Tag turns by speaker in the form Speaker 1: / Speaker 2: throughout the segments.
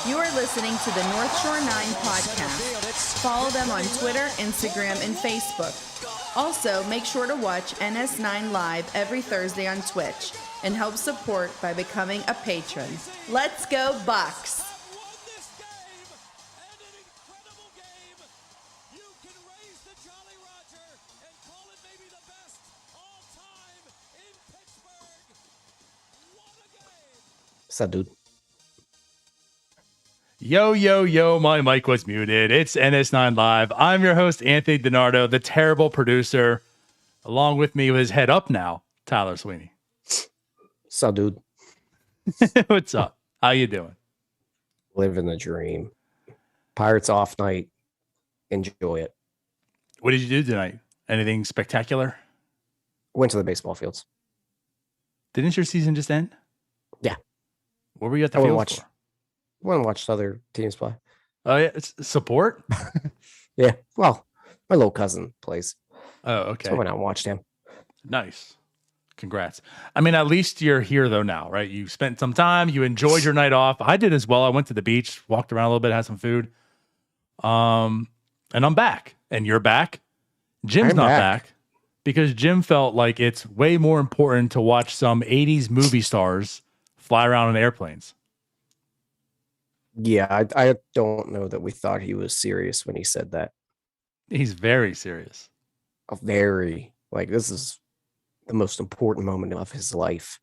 Speaker 1: You are listening to the North Shore 9 podcast. Follow them on Twitter, Instagram, and Facebook. Also, make sure to watch NS9 Live every Thursday on Twitch and help support by becoming a patron. Let's go Bucs!
Speaker 2: What's up, dude?
Speaker 3: Yo, my mic was muted. It's NS9 Live. I'm your host, Anthony DiNardo, the terrible producer. Along with me with his head up now, Tyler Sweeney.
Speaker 2: What's up, dude?
Speaker 3: What's up? How you doing?
Speaker 2: Living the dream. Pirates off night. Enjoy it.
Speaker 3: What did you do tonight? Anything spectacular?
Speaker 2: Went to the baseball fields.
Speaker 3: Didn't your season just end?
Speaker 2: Yeah.
Speaker 3: What were you at the field for?
Speaker 2: Went and watched other teams play.
Speaker 3: Oh, yeah. It's support?
Speaker 2: Yeah. Well, my little cousin plays.
Speaker 3: Oh, okay.
Speaker 2: So I went out and watched him.
Speaker 3: Nice. Congrats. I mean, at least you're here, though, now, right? You spent some time. You enjoyed your night off. I did as well. I went to the beach, walked around a little bit, had some food. And I'm back. And you're back. Jim's not back because Jim felt like it's way more important to watch some 80s movie stars fly around in airplanes.
Speaker 2: Yeah, I don't know that we thought he was serious when he said that.
Speaker 3: He's very serious.
Speaker 2: Very. Like, this is the most important moment of his life.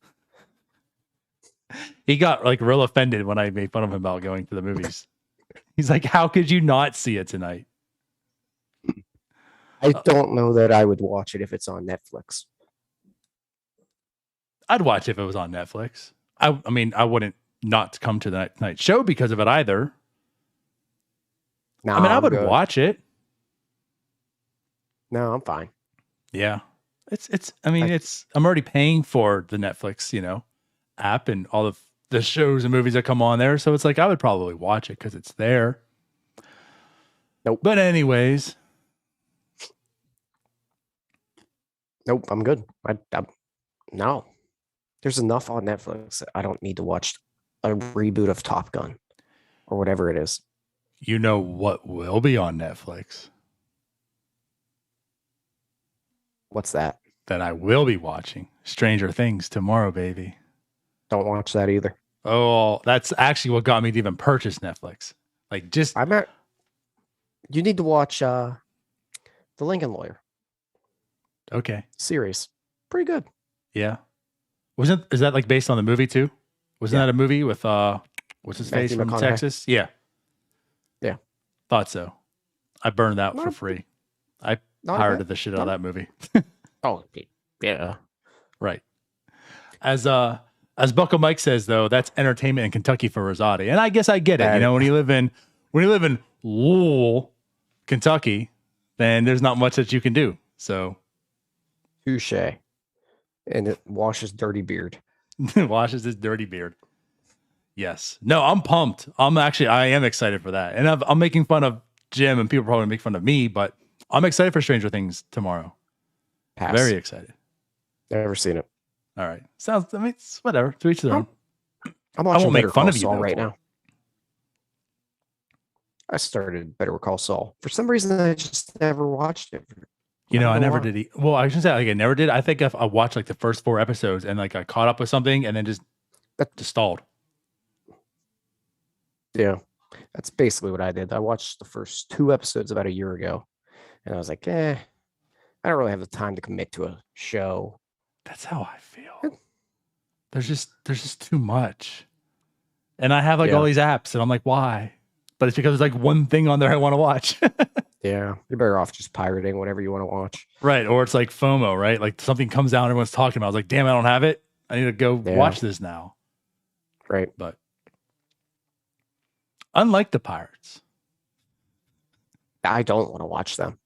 Speaker 3: He got like real offended when I made fun of him about going to the movies. He's like, how could you not see it tonight?
Speaker 2: I don't know that I would watch it if it's on Netflix.
Speaker 3: I'd watch if it was on Netflix. I mean, I wouldn't not come to the night show because of it either.
Speaker 2: No,
Speaker 3: I mean, I would
Speaker 2: good.
Speaker 3: watch it.
Speaker 2: No, I'm fine.
Speaker 3: Yeah. I'm already paying for the Netflix, app and all of the shows and movies that come on there. So it's like, I would probably watch it because it's there.
Speaker 2: Nope.
Speaker 3: But anyways.
Speaker 2: Nope, I'm good. No. There's enough on Netflix. I don't need to watch a reboot of Top Gun or whatever it is.
Speaker 3: You know what will be on Netflix?
Speaker 2: What's that?
Speaker 3: That I will be watching. Stranger Things tomorrow, baby.
Speaker 2: Don't watch that either.
Speaker 3: Oh, that's actually what got me to even purchase Netflix. Like, just
Speaker 2: you need to watch The Lincoln Lawyer.
Speaker 3: Okay.
Speaker 2: Series. Pretty good.
Speaker 3: Yeah. Is that like based on the movie too? Wasn't that a movie with what's his face from Texas? Yeah.
Speaker 2: Yeah.
Speaker 3: Thought so. I burned that for free. I pirated the shit out of that movie.
Speaker 2: Oh, yeah.
Speaker 3: Right. As Bucko Mike says though, that's entertainment in Kentucky for Rosati. And I guess I get it. When you live in Louisville, Kentucky, then there's not much that you can do. So
Speaker 2: touche. And it washes dirty beard.
Speaker 3: Washes his dirty beard. Yes. No, I'm pumped. I am excited for that. And I'm making fun of Jim and people probably make fun of me, but I'm excited for Stranger Things tomorrow.
Speaker 2: Pass.
Speaker 3: Very excited.
Speaker 2: Never seen it.
Speaker 3: All right. It's whatever. To each their own.
Speaker 2: I'm watching
Speaker 3: I won't make fun of you
Speaker 2: Saul right now. I started Better Call Saul. For some reason, I just never watched it.
Speaker 3: I never did. Well, I shouldn't say I never did. I think I watched like the first 4 episodes and like I caught up with something and then just stalled.
Speaker 2: Yeah, that's basically what I did. I watched the first 2 episodes about a year ago, and I was like, I don't really have the time to commit to a show.
Speaker 3: That's how I feel. There's just too much, and I have like all these apps, and I'm like, why? But it's because there's like one thing on there I want to watch.
Speaker 2: Yeah, you're better off just pirating whatever you want to watch.
Speaker 3: Right, or it's like FOMO, right? Like something comes out, everyone's talking about. I was like, damn, I don't have it. I need to go watch this now.
Speaker 2: Right,
Speaker 3: but unlike the Pirates,
Speaker 2: I don't want to watch them.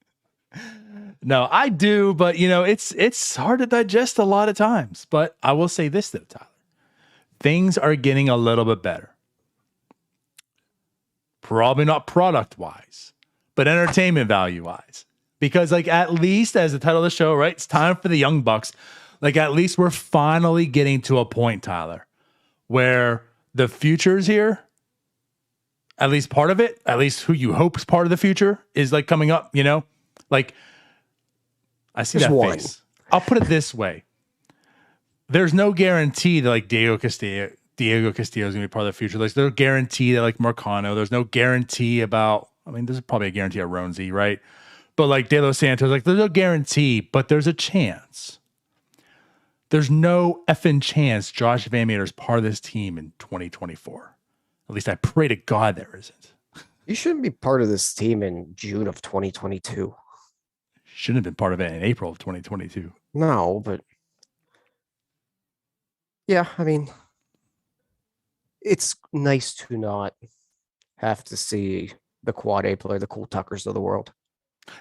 Speaker 3: No, I do, but it's hard to digest a lot of times. But I will say this though, Tyler. Things are getting a little bit better. Probably not product-wise, but entertainment value-wise. Because like at least as the title of the show, right? It's time for the Young Bucks. Like at least we're finally getting to a point, Tyler, where the future's here at least part of it, at least who you hope is part of the future is like coming up, you know? Like I see
Speaker 2: There's
Speaker 3: that
Speaker 2: one.
Speaker 3: face. I'll put it this way. There's no guarantee that like Diego Castillo is going to be part of the future. There's no guarantee that like Marcano. There's no guarantee about, I mean, there's probably a guarantee of Ronzi, right? But like De Los Santos, like there's no guarantee, but there's a chance. There's no effing chance Josh Van Meter's part of this team in 2024. At least I pray to God there isn't.
Speaker 2: You shouldn't be part of this team in June of 2022.
Speaker 3: Shouldn't have been part of it in April of 2022.
Speaker 2: No, but yeah, I mean, it's nice to not have to see the Quad A player, the Cole Tuckers of the world.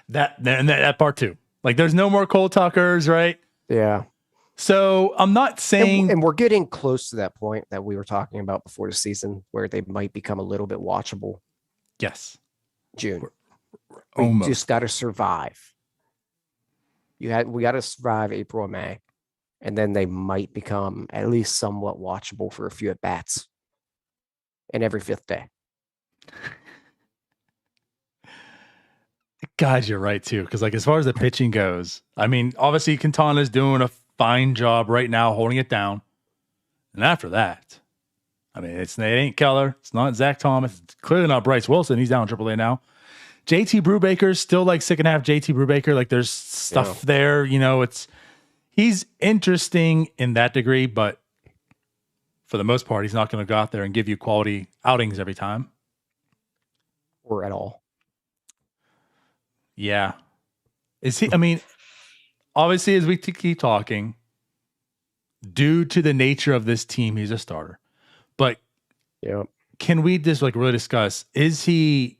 Speaker 3: That part too. Like there's no more Cole Tuckers, right?
Speaker 2: Yeah.
Speaker 3: So I'm not saying,
Speaker 2: and we're getting close to that point that we were talking about before the season where they might become a little bit watchable.
Speaker 3: yes,
Speaker 2: June.
Speaker 3: we're
Speaker 2: We
Speaker 3: almost.
Speaker 2: just got to survive. We got to survive April and May, and then they might become at least somewhat watchable for a few at bats. And every fifth day.
Speaker 3: Guys, you're right too. Because like as far as the pitching goes, I mean, obviously Quintana's doing a fine job right now holding it down. And after that, I mean, it ain't Keller, it's not Zach Thomas, it's clearly not Bryce Wilson. He's down in AAA now. JT Brubaker's still like second half JT Brubaker. Like there's stuff there, you know, he's interesting in that degree, but for the most part, he's not going to go out there and give you quality outings every time.
Speaker 2: Or at all.
Speaker 3: Yeah. Is he, I mean, obviously, as we keep talking, due to the nature of this team, he's a starter. But
Speaker 2: Yeah.
Speaker 3: can we just like really discuss, is he,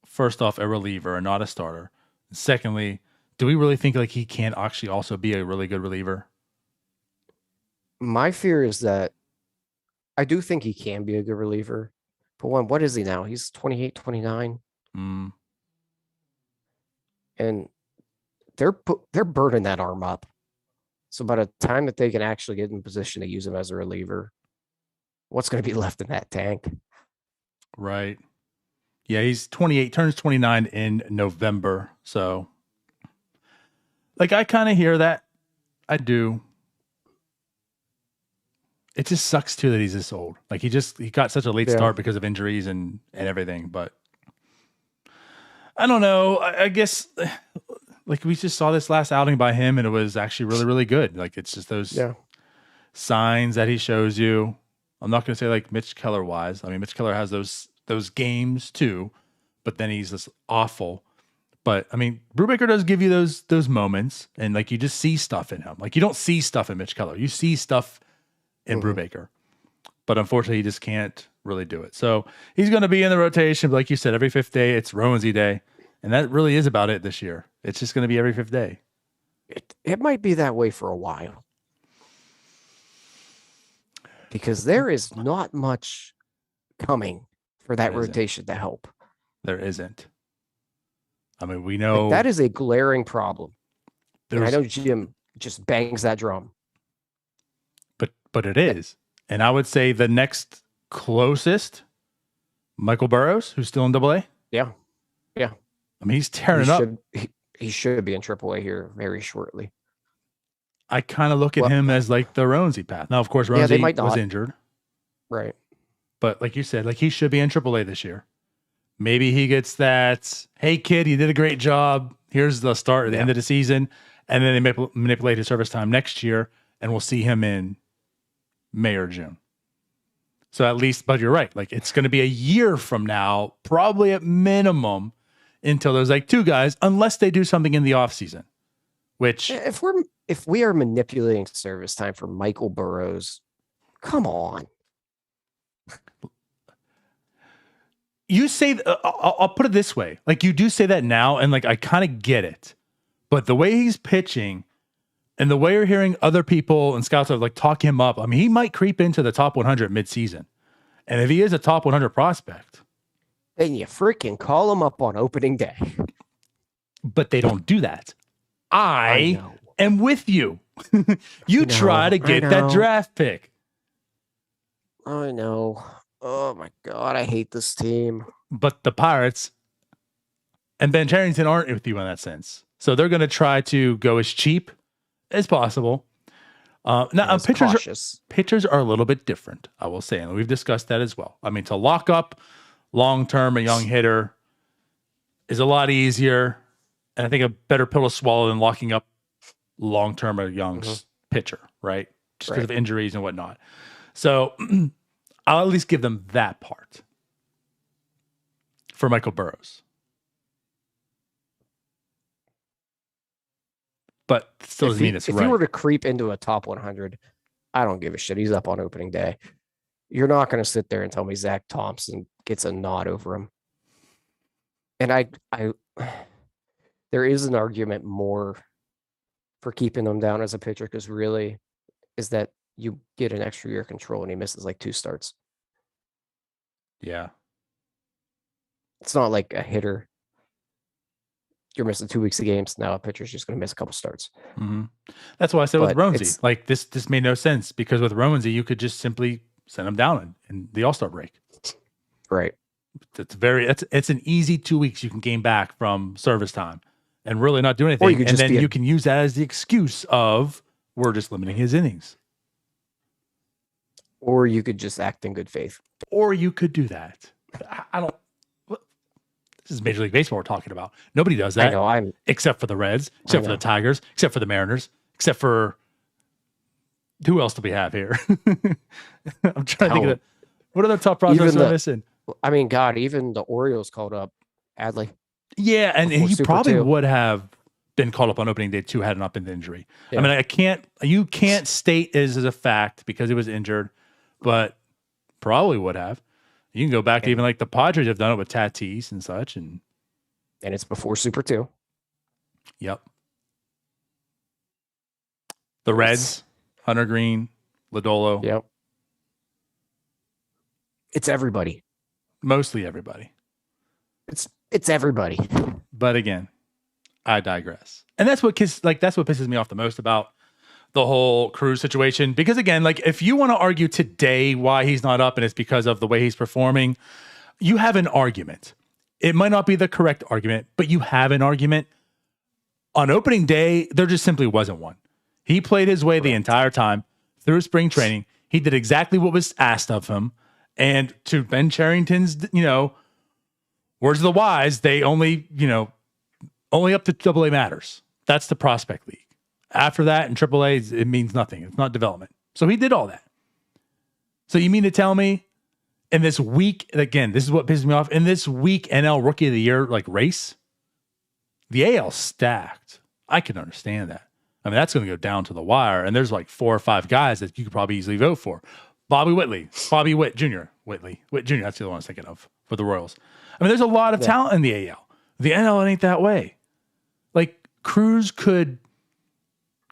Speaker 3: first off, a reliever and not a starter? Secondly, do we really think like he can actually also be a really good reliever?
Speaker 2: My fear is that I do think he can be a good reliever. But what is he now? He's 28, 29.
Speaker 3: Mm.
Speaker 2: And they're burning that arm up. So by the time that they can actually get in position to use him as a reliever, what's going to be left in that tank?
Speaker 3: Right. Yeah, he's 28, turns 29 in November. So, like, I kind of hear that. I do. It just sucks, too, that he's this old. Like, he got such a late start because of injuries and everything. But I don't know. I guess, like, we just saw this last outing by him, and it was actually really, really good. Like, it's just those signs that he shows you. I'm not going to say, like, Mitch Keller-wise. I mean, Mitch Keller has those games, too, but then he's just awful. But, I mean, Brubaker does give you those moments, and, like, you just see stuff in him. Like, you don't see stuff in Mitch Keller. You see stuff in Brubaker. But, unfortunately, he just can't really do it. So, he's going to be in the rotation. But like you said, every fifth day, it's Roansy Day. And that really is about it this year. It's just going to be every fifth day.
Speaker 2: It might be that way for a while. Because there is not much coming for that rotation to help.
Speaker 3: There isn't. I mean, we know
Speaker 2: that is a glaring problem. And I know Jim just bangs that drum.
Speaker 3: But it is. And I would say the next closest, Michael Burrows, who's still in AA.
Speaker 2: Yeah. Yeah.
Speaker 3: I mean, he's tearing up.
Speaker 2: He should be in AAA here very shortly.
Speaker 3: I kind of look at him as like the Roansy path. Now, of course, Roansy was injured.
Speaker 2: Right.
Speaker 3: But like you said, like he should be in AAA this year. Maybe he gets that, hey, kid, you did a great job. Here's the start at the end of the season. And then they manipulate his service time next year, and we'll see him in May or June. So at least, but you're right. Like it's going to be a year from now, probably at minimum, until there's like two guys, unless they do something in the offseason. Which
Speaker 2: if we are manipulating service time for Michael Burrows, come on.
Speaker 3: You say, I'll put it this way. Like you do say that now, and like I kind of get it. But the way he's pitching and the way you're hearing other people and scouts like talk him up, I mean, he might creep into the top 100 midseason. And if he is a top 100 prospect,
Speaker 2: then you freaking call him up on opening day.
Speaker 3: But they don't do that. I am with you. You try to get that draft pick.
Speaker 2: I know. Oh my God, I hate this team.
Speaker 3: But the Pirates and Ben Cherington aren't with you in that sense. So they're going to try to go as cheap as possible. Now, pitchers are a little bit different, I will say. And we've discussed that as well. I mean, to lock up long-term a young hitter is a lot easier. And I think a better pill to swallow than locking up long-term a young pitcher, right? Just because of injuries and whatnot. So I'll at least give them that part for Michael Burrows. But still doesn't mean it's right.
Speaker 2: If he were to creep into a top 100, I don't give a shit. He's up on opening day. You're not going to sit there and tell me Zach Thompson gets a nod over him. And I there is an argument more for keeping him down as a pitcher, because really is that you get an extra year control and he misses like 2 starts.
Speaker 3: Yeah.
Speaker 2: It's not like a hitter. You're missing 2 weeks of games. Now a pitcher's just going to miss a couple starts.
Speaker 3: Mm-hmm. That's why I said with Roansy, like this made no sense, because with Roansy, you could just simply send him down in the All-Star break.
Speaker 2: Right.
Speaker 3: It's an easy 2 weeks you can gain back from service time and really not do anything. And then you can use that as the excuse of we're just limiting his innings.
Speaker 2: Or you could just act in good faith.
Speaker 3: Or you could do that. I don't. This is Major League Baseball we're talking about. Nobody does that.
Speaker 2: I know,
Speaker 3: except for the Reds, except for the Tigers, except for the Mariners, except for who else do we have here? I'm trying to think of what other top prospects am I missing?
Speaker 2: I mean, God, even the Orioles called up Adley.
Speaker 3: Yeah, and he probably would have been called up on opening day too had it not been the injury. Yeah. I mean, you can't state as a fact because he was injured, but probably would have. You can go back to even like the Padres have done it with Tatis and such, and
Speaker 2: it's before Super 2.
Speaker 3: Yep. The Reds, Hunter Green, Lodolo.
Speaker 2: Yep. It's everybody.
Speaker 3: Mostly everybody.
Speaker 2: It's everybody.
Speaker 3: But again, I digress. And that's what pisses me off the most about the whole Cruz situation. Because again, like if you want to argue today why he's not up and it's because of the way he's performing, you have an argument. It might not be the correct argument, but you have an argument. On opening day, there just simply wasn't one. He played his way the entire time through spring training. He did exactly what was asked of him. And to Ben Cherington's, words of the wise, they only up to AA matters. That's the prospect league. After that, in AAA, it means nothing. It's not development. So he did all that. So you mean to tell me in this week, again, this is what pisses me off, in this week NL Rookie of the Year race, the AL stacked. I can understand that. I mean, that's going to go down to the wire, and there's like 4 or 5 guys that you could probably easily vote for. Bobby Witt Jr., Witt Jr., that's the other one I was thinking of for the Royals. I mean, there's a lot of talent in the AL. The NL ain't that way. Like, Cruz could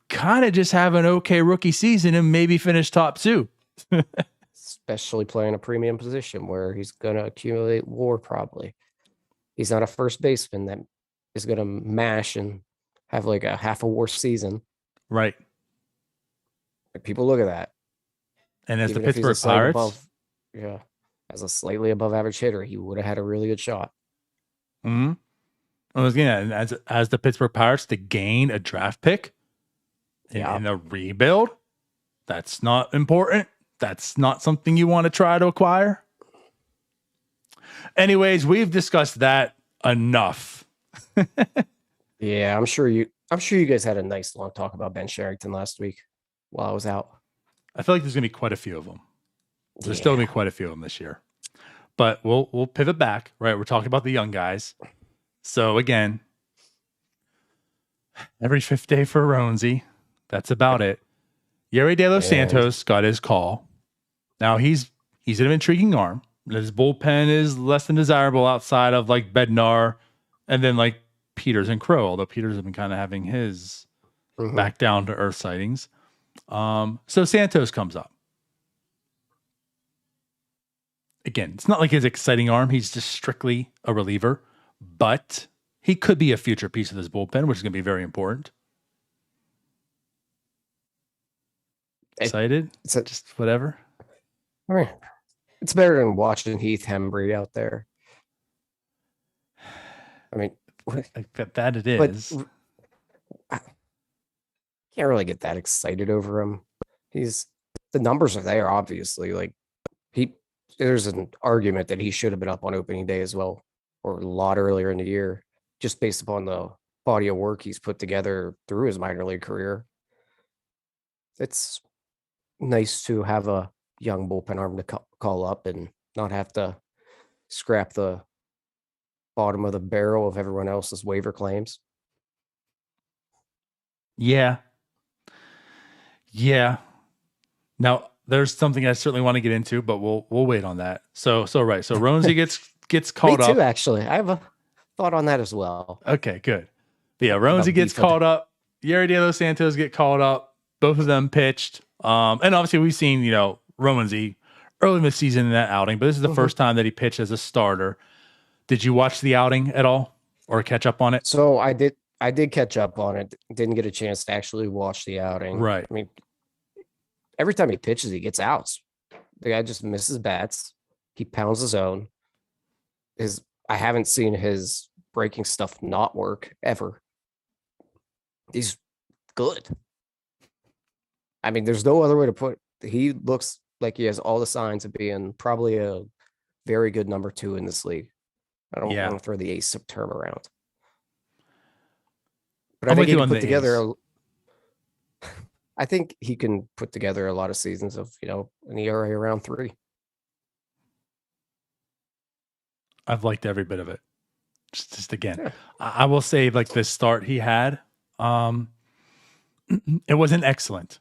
Speaker 3: kind of just have an okay rookie season and maybe finish top 2.
Speaker 2: Especially playing a premium position where he's going to accumulate WAR probably. He's not a first baseman that is going to mash and have like a half a WAR season.
Speaker 3: Right.
Speaker 2: Like, people look at that.
Speaker 3: And as the Pittsburgh Pirates,
Speaker 2: as a slightly above average hitter, he would have had a really good shot.
Speaker 3: Mm-hmm. As the Pittsburgh Pirates to gain a draft pick in a rebuild, that's not important. That's not something you want to try to acquire. Anyways, we've discussed that enough.
Speaker 2: Yeah, I'm sure you guys had a nice long talk about Ben Cherington last week while I was out.
Speaker 3: I feel like there's going to be quite a few of them. There's still going to be quite a few of them this year. But we'll pivot back, right? We're talking about the young guys. So again, every 5th day for Roansy. That's about it. Yerry De Los Santos got his call. Now he's an intriguing arm. His bullpen is less than desirable outside of like Bednar and then like Peters and Crow, although Peters has been kind of having his back down to earth sightings. So Santos comes up. Again, it's not like his exciting arm. He's just strictly a reliever, but he could be a future piece of this bullpen, which is going to be very important. Excited? Just whatever.
Speaker 2: All right. It's better than watching Heath Hembry out there. I mean,
Speaker 3: Like that it
Speaker 2: but
Speaker 3: is.
Speaker 2: I can't really get that excited over him. The numbers are there, obviously. Like there's an argument that he should have been up on opening day as well, or a lot earlier in the year, just based upon the body of work he's put together through his minor league career. It's nice to have a young bullpen arm to call up and not have to scrap the bottom of the barrel of everyone else's waiver claims.
Speaker 3: Yeah. Now there's something I certainly want to get into, but we'll wait on that. So Roansy gets called
Speaker 2: Me too,
Speaker 3: up.
Speaker 2: actually. I have a thought on that as well.
Speaker 3: Okay, good. But yeah, Roansy gets called up. Yeri De Los Santos get called up. Both of them pitched. And obviously we've seen, Roansy early in the season in that outing, but this is the first time that he pitched as a starter. Did you watch the outing at all or catch up on it?
Speaker 2: So I did catch up on it. Didn't get a chance to actually watch the outing.
Speaker 3: Right.
Speaker 2: I mean, every time he pitches, he gets outs. The guy just misses bats. He pounds his own. I haven't seen his breaking stuff not work ever. He's good. I mean, there's no other way to put it. He looks like he has all the signs of being probably a very good number 2 in this league. I don't want to throw the ace term around. But I think he can put together I think he can put together a lot of seasons of, an ERA around 3.
Speaker 3: I've liked every bit of it. Just again, yeah. I will say, like, this start he had, it wasn't excellent,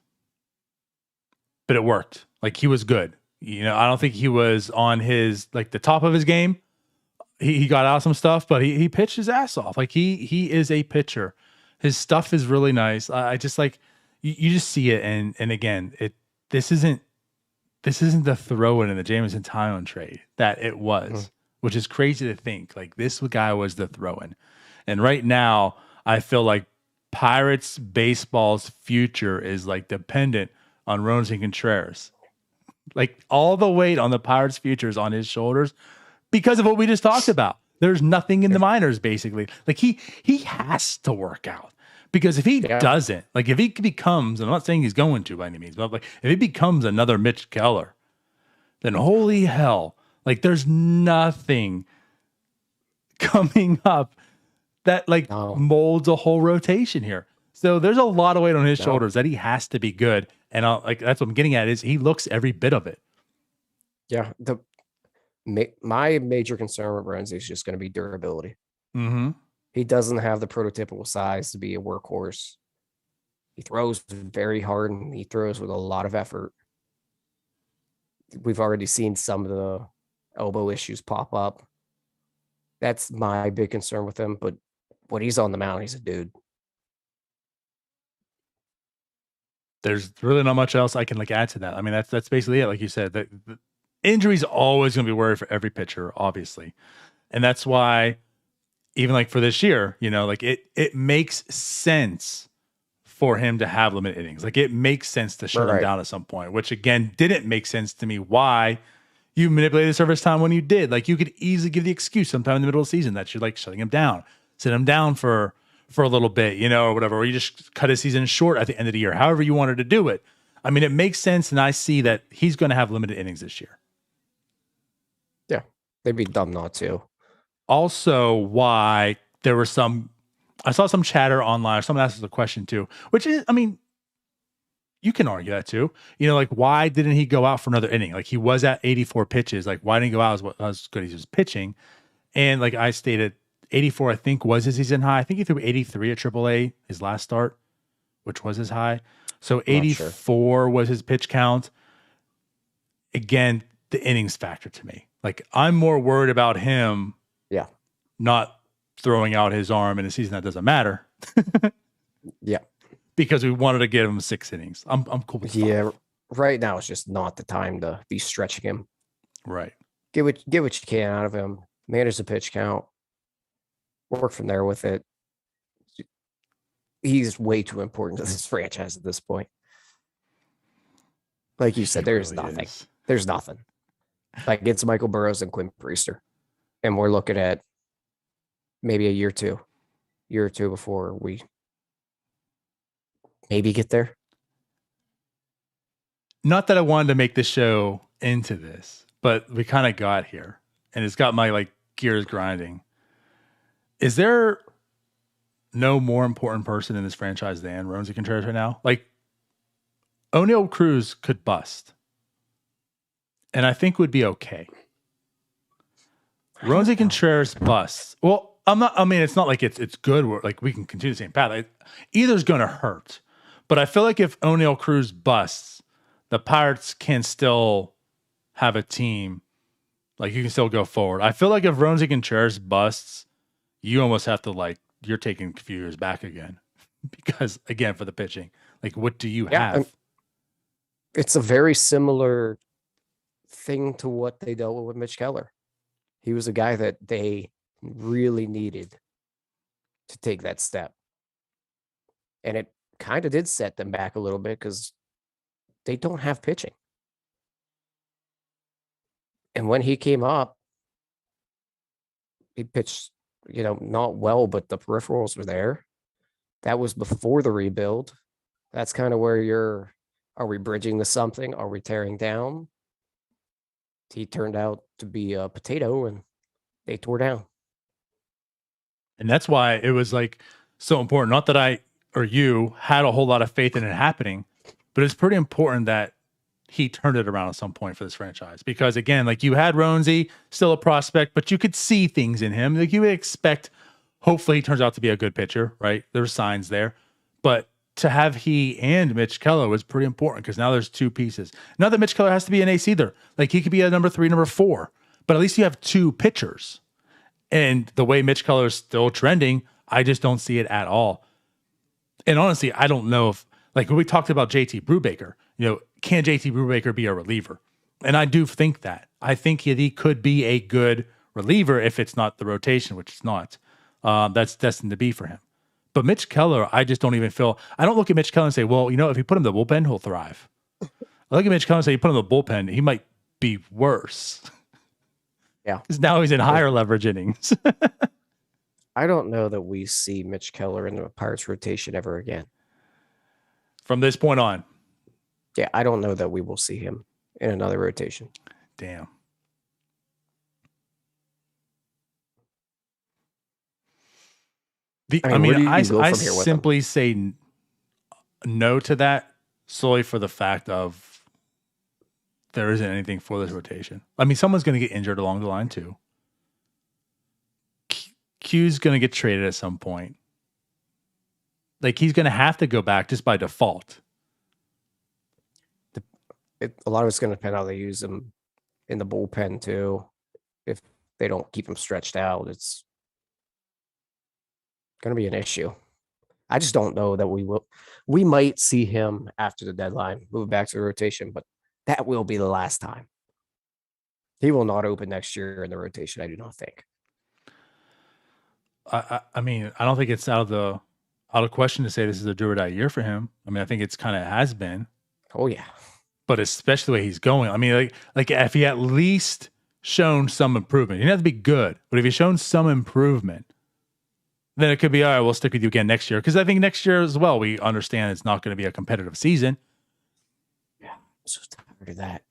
Speaker 3: but it worked. Like, he was good. I don't think he was on his, like, the top of his game. He got out some stuff, but he pitched his ass off. Like, he is a pitcher. His stuff is really nice. I just like, you just see it. And again, this isn't the throw-in in the Jameson Taillon trade that it was, which is crazy to think. Like, this guy was the throw-in. And right now, I feel like Pirates baseball's future is, like, dependent on Roansy Contreras. Like, all the weight on the Pirates' future is on his shoulders because of what we just talked about. There's nothing in the minors, basically. Like, he has to work out. Because if he doesn't, like, if he becomes, I'm not saying he's going to by any means, but, like, if he becomes another Mitch Keller, then holy hell, like, there's nothing coming up that, like, molds a whole rotation here. So there's a lot of weight on his shoulders that he has to be good. And that's what I'm getting at is he looks every bit of it.
Speaker 2: Yeah. My major concern with Roansy is just going to be durability.
Speaker 3: Mm-hmm.
Speaker 2: He doesn't have the prototypical size to be a workhorse. He throws very hard and he throws with a lot of effort. We've already seen some of the elbow issues pop up. That's my big concern with him. But when he's on the mound, he's a dude.
Speaker 3: There's really not much else I can, like, add to that. I mean, that's basically it. Like you said, the injury's always going to be worried for every pitcher, obviously. And that's why, even like for this year, like it makes sense for him to have limited innings. Like, it makes sense to shut him down at some point, which again didn't make sense to me why you manipulated service time when you did. Like, you could easily give the excuse sometime in the middle of the season that you're, like, shutting him down, sit him down for a little bit, or whatever, or you just cut his season short at the end of the year, however you wanted to do it. I mean, it makes sense. And I see that he's going to have limited innings this year.
Speaker 2: Yeah. They'd be dumb not to.
Speaker 3: Also, why there were I saw some chatter online, or someone asked us a question too, which is, I mean, you can argue that too. Like, why didn't he go out for another inning? Like, he was at 84 pitches. Like, why didn't he go out as good as he was pitching? And like I stated, 84, I think, was his season high. I think he threw 83 at AAA his last start, which was his high. So 84 was his pitch count. Again, the innings factor to me. Like, I'm more worried about him not throwing out his arm in a season that doesn't matter.
Speaker 2: Yeah. Because
Speaker 3: we wanted to give him 6 innings. I'm cool with that.
Speaker 2: Yeah. Right now, it's just not the time to be stretching him.
Speaker 3: Right.
Speaker 2: Get what you can out of him. Manage the pitch count. Work from there with it. He's way too important to this franchise at this point. Like you said, there's nothing. There's nothing. Like it's Michael Burrows and Quinn Priester. And we're looking at maybe a year or two before we maybe get there.
Speaker 3: Not that I wanted to make the show into this, but we kind of got here, and it's got my like gears grinding. Is there no more important person in this franchise than Rosie Contreras right now? Like, O'Neal Cruz could bust, and I think would be okay. Rosie Contreras busts. Well, I'm not. I mean, it's not like it's good. Like we can continue the same path. Like, either's going to hurt, but I feel like if O'Neal Cruz busts, the Pirates can still have a team. Like you can still go forward. I feel like if Rosie Contreras busts, you almost have to like you're taking a few years back again, because again for the pitching, like what do you have?
Speaker 2: It's a very similar thing to what they dealt with Mitch Keller. He was a guy that they really needed to take that step. And it kind of did set them back a little bit because they don't have pitching. And when he came up, he pitched, not well, but the peripherals were there. That was before the rebuild. That's kind of where are we bridging to something? Are we tearing down? He turned out to be a potato and they tore down.
Speaker 3: And that's why it was like so important. Not that I or you had a whole lot of faith in it happening, but it's pretty important that he turned it around at some point for this franchise. Because again, like you had Rosie, still a prospect, but you could see things in him. Like you would expect, hopefully he turns out to be a good pitcher, right? There's signs there. But to have he and Mitch Keller was pretty important because now there's two pieces. Not that Mitch Keller has to be an ace either. Like he could be a number 3, number 4, but at least you have two pitchers. And the way Mitch Keller is still trending, I just don't see it at all. And honestly, I don't know if, like when we talked about JT Brubaker, can JT Brubaker be a reliever? And I do think that. I think he could be a good reliever if it's not the rotation, which it's not. That's destined to be for him. But Mitch Keller, I just don't even feel. I don't look at Mitch Keller and say, well, if you put him in the bullpen, he'll thrive. I look at Mitch Keller and say, you put him in the bullpen, he might be worse.
Speaker 2: Yeah.
Speaker 3: Because now he's in higher leverage innings.
Speaker 2: I don't know that we see Mitch Keller in the Pirates rotation ever again.
Speaker 3: From this point on.
Speaker 2: Yeah, I don't know that we will see him in another rotation.
Speaker 3: Damn. I simply say no to that solely for the fact of there isn't anything for this rotation. I mean, someone's going to get injured along the line too. Q's going to get traded at some point. Like he's going to have to go back just by default.
Speaker 2: A lot of it's going to depend how they use him in the bullpen too. If they don't keep him stretched out, it's going to be an issue. I just don't know that we will. We might see him after the deadline, move back to the rotation, but that will be the last time. He will not open next year in the rotation, I do not think.
Speaker 3: I mean, I don't think it's out of question to say this is a do or die year for him. I mean, I think it's kind of has been.
Speaker 2: Oh yeah,
Speaker 3: but especially the way he's going. I mean, like if he at least shown some improvement, he doesn't have to be good, but if he's shown some improvement, then it could be all right. We'll stick with you again next year because I think next year as well, we understand it's not going to be a competitive season.
Speaker 2: Yeah, I'm so tired of that.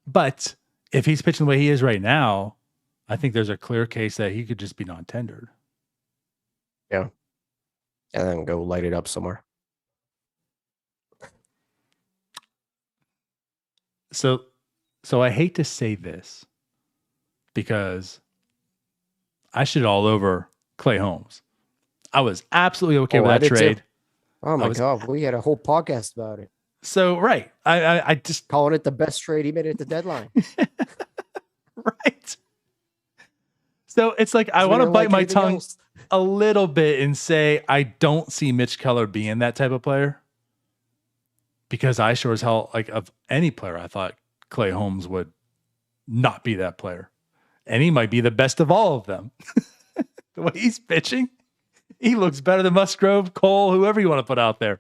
Speaker 3: But if he's pitching the way he is right now, I think there's a clear case that he could just be non-tendered.
Speaker 2: Yeah. And then go light it up somewhere.
Speaker 3: So I hate to say this because I shit all over Clay Holmes. I was absolutely okay with that trade.
Speaker 2: Too. Oh my God. We had a whole podcast about it.
Speaker 3: So, right. I just
Speaker 2: calling it the best trade he made at the deadline.
Speaker 3: Right. So it's like, I want to bite my tongue a little bit and say, I don't see Mitch Keller being that type of player because I sure as hell, like of any player, I thought Clay Holmes would not be that player. And he might be the best of all of them. The way he's pitching, he looks better than Musgrove, Cole, whoever you want to put out there.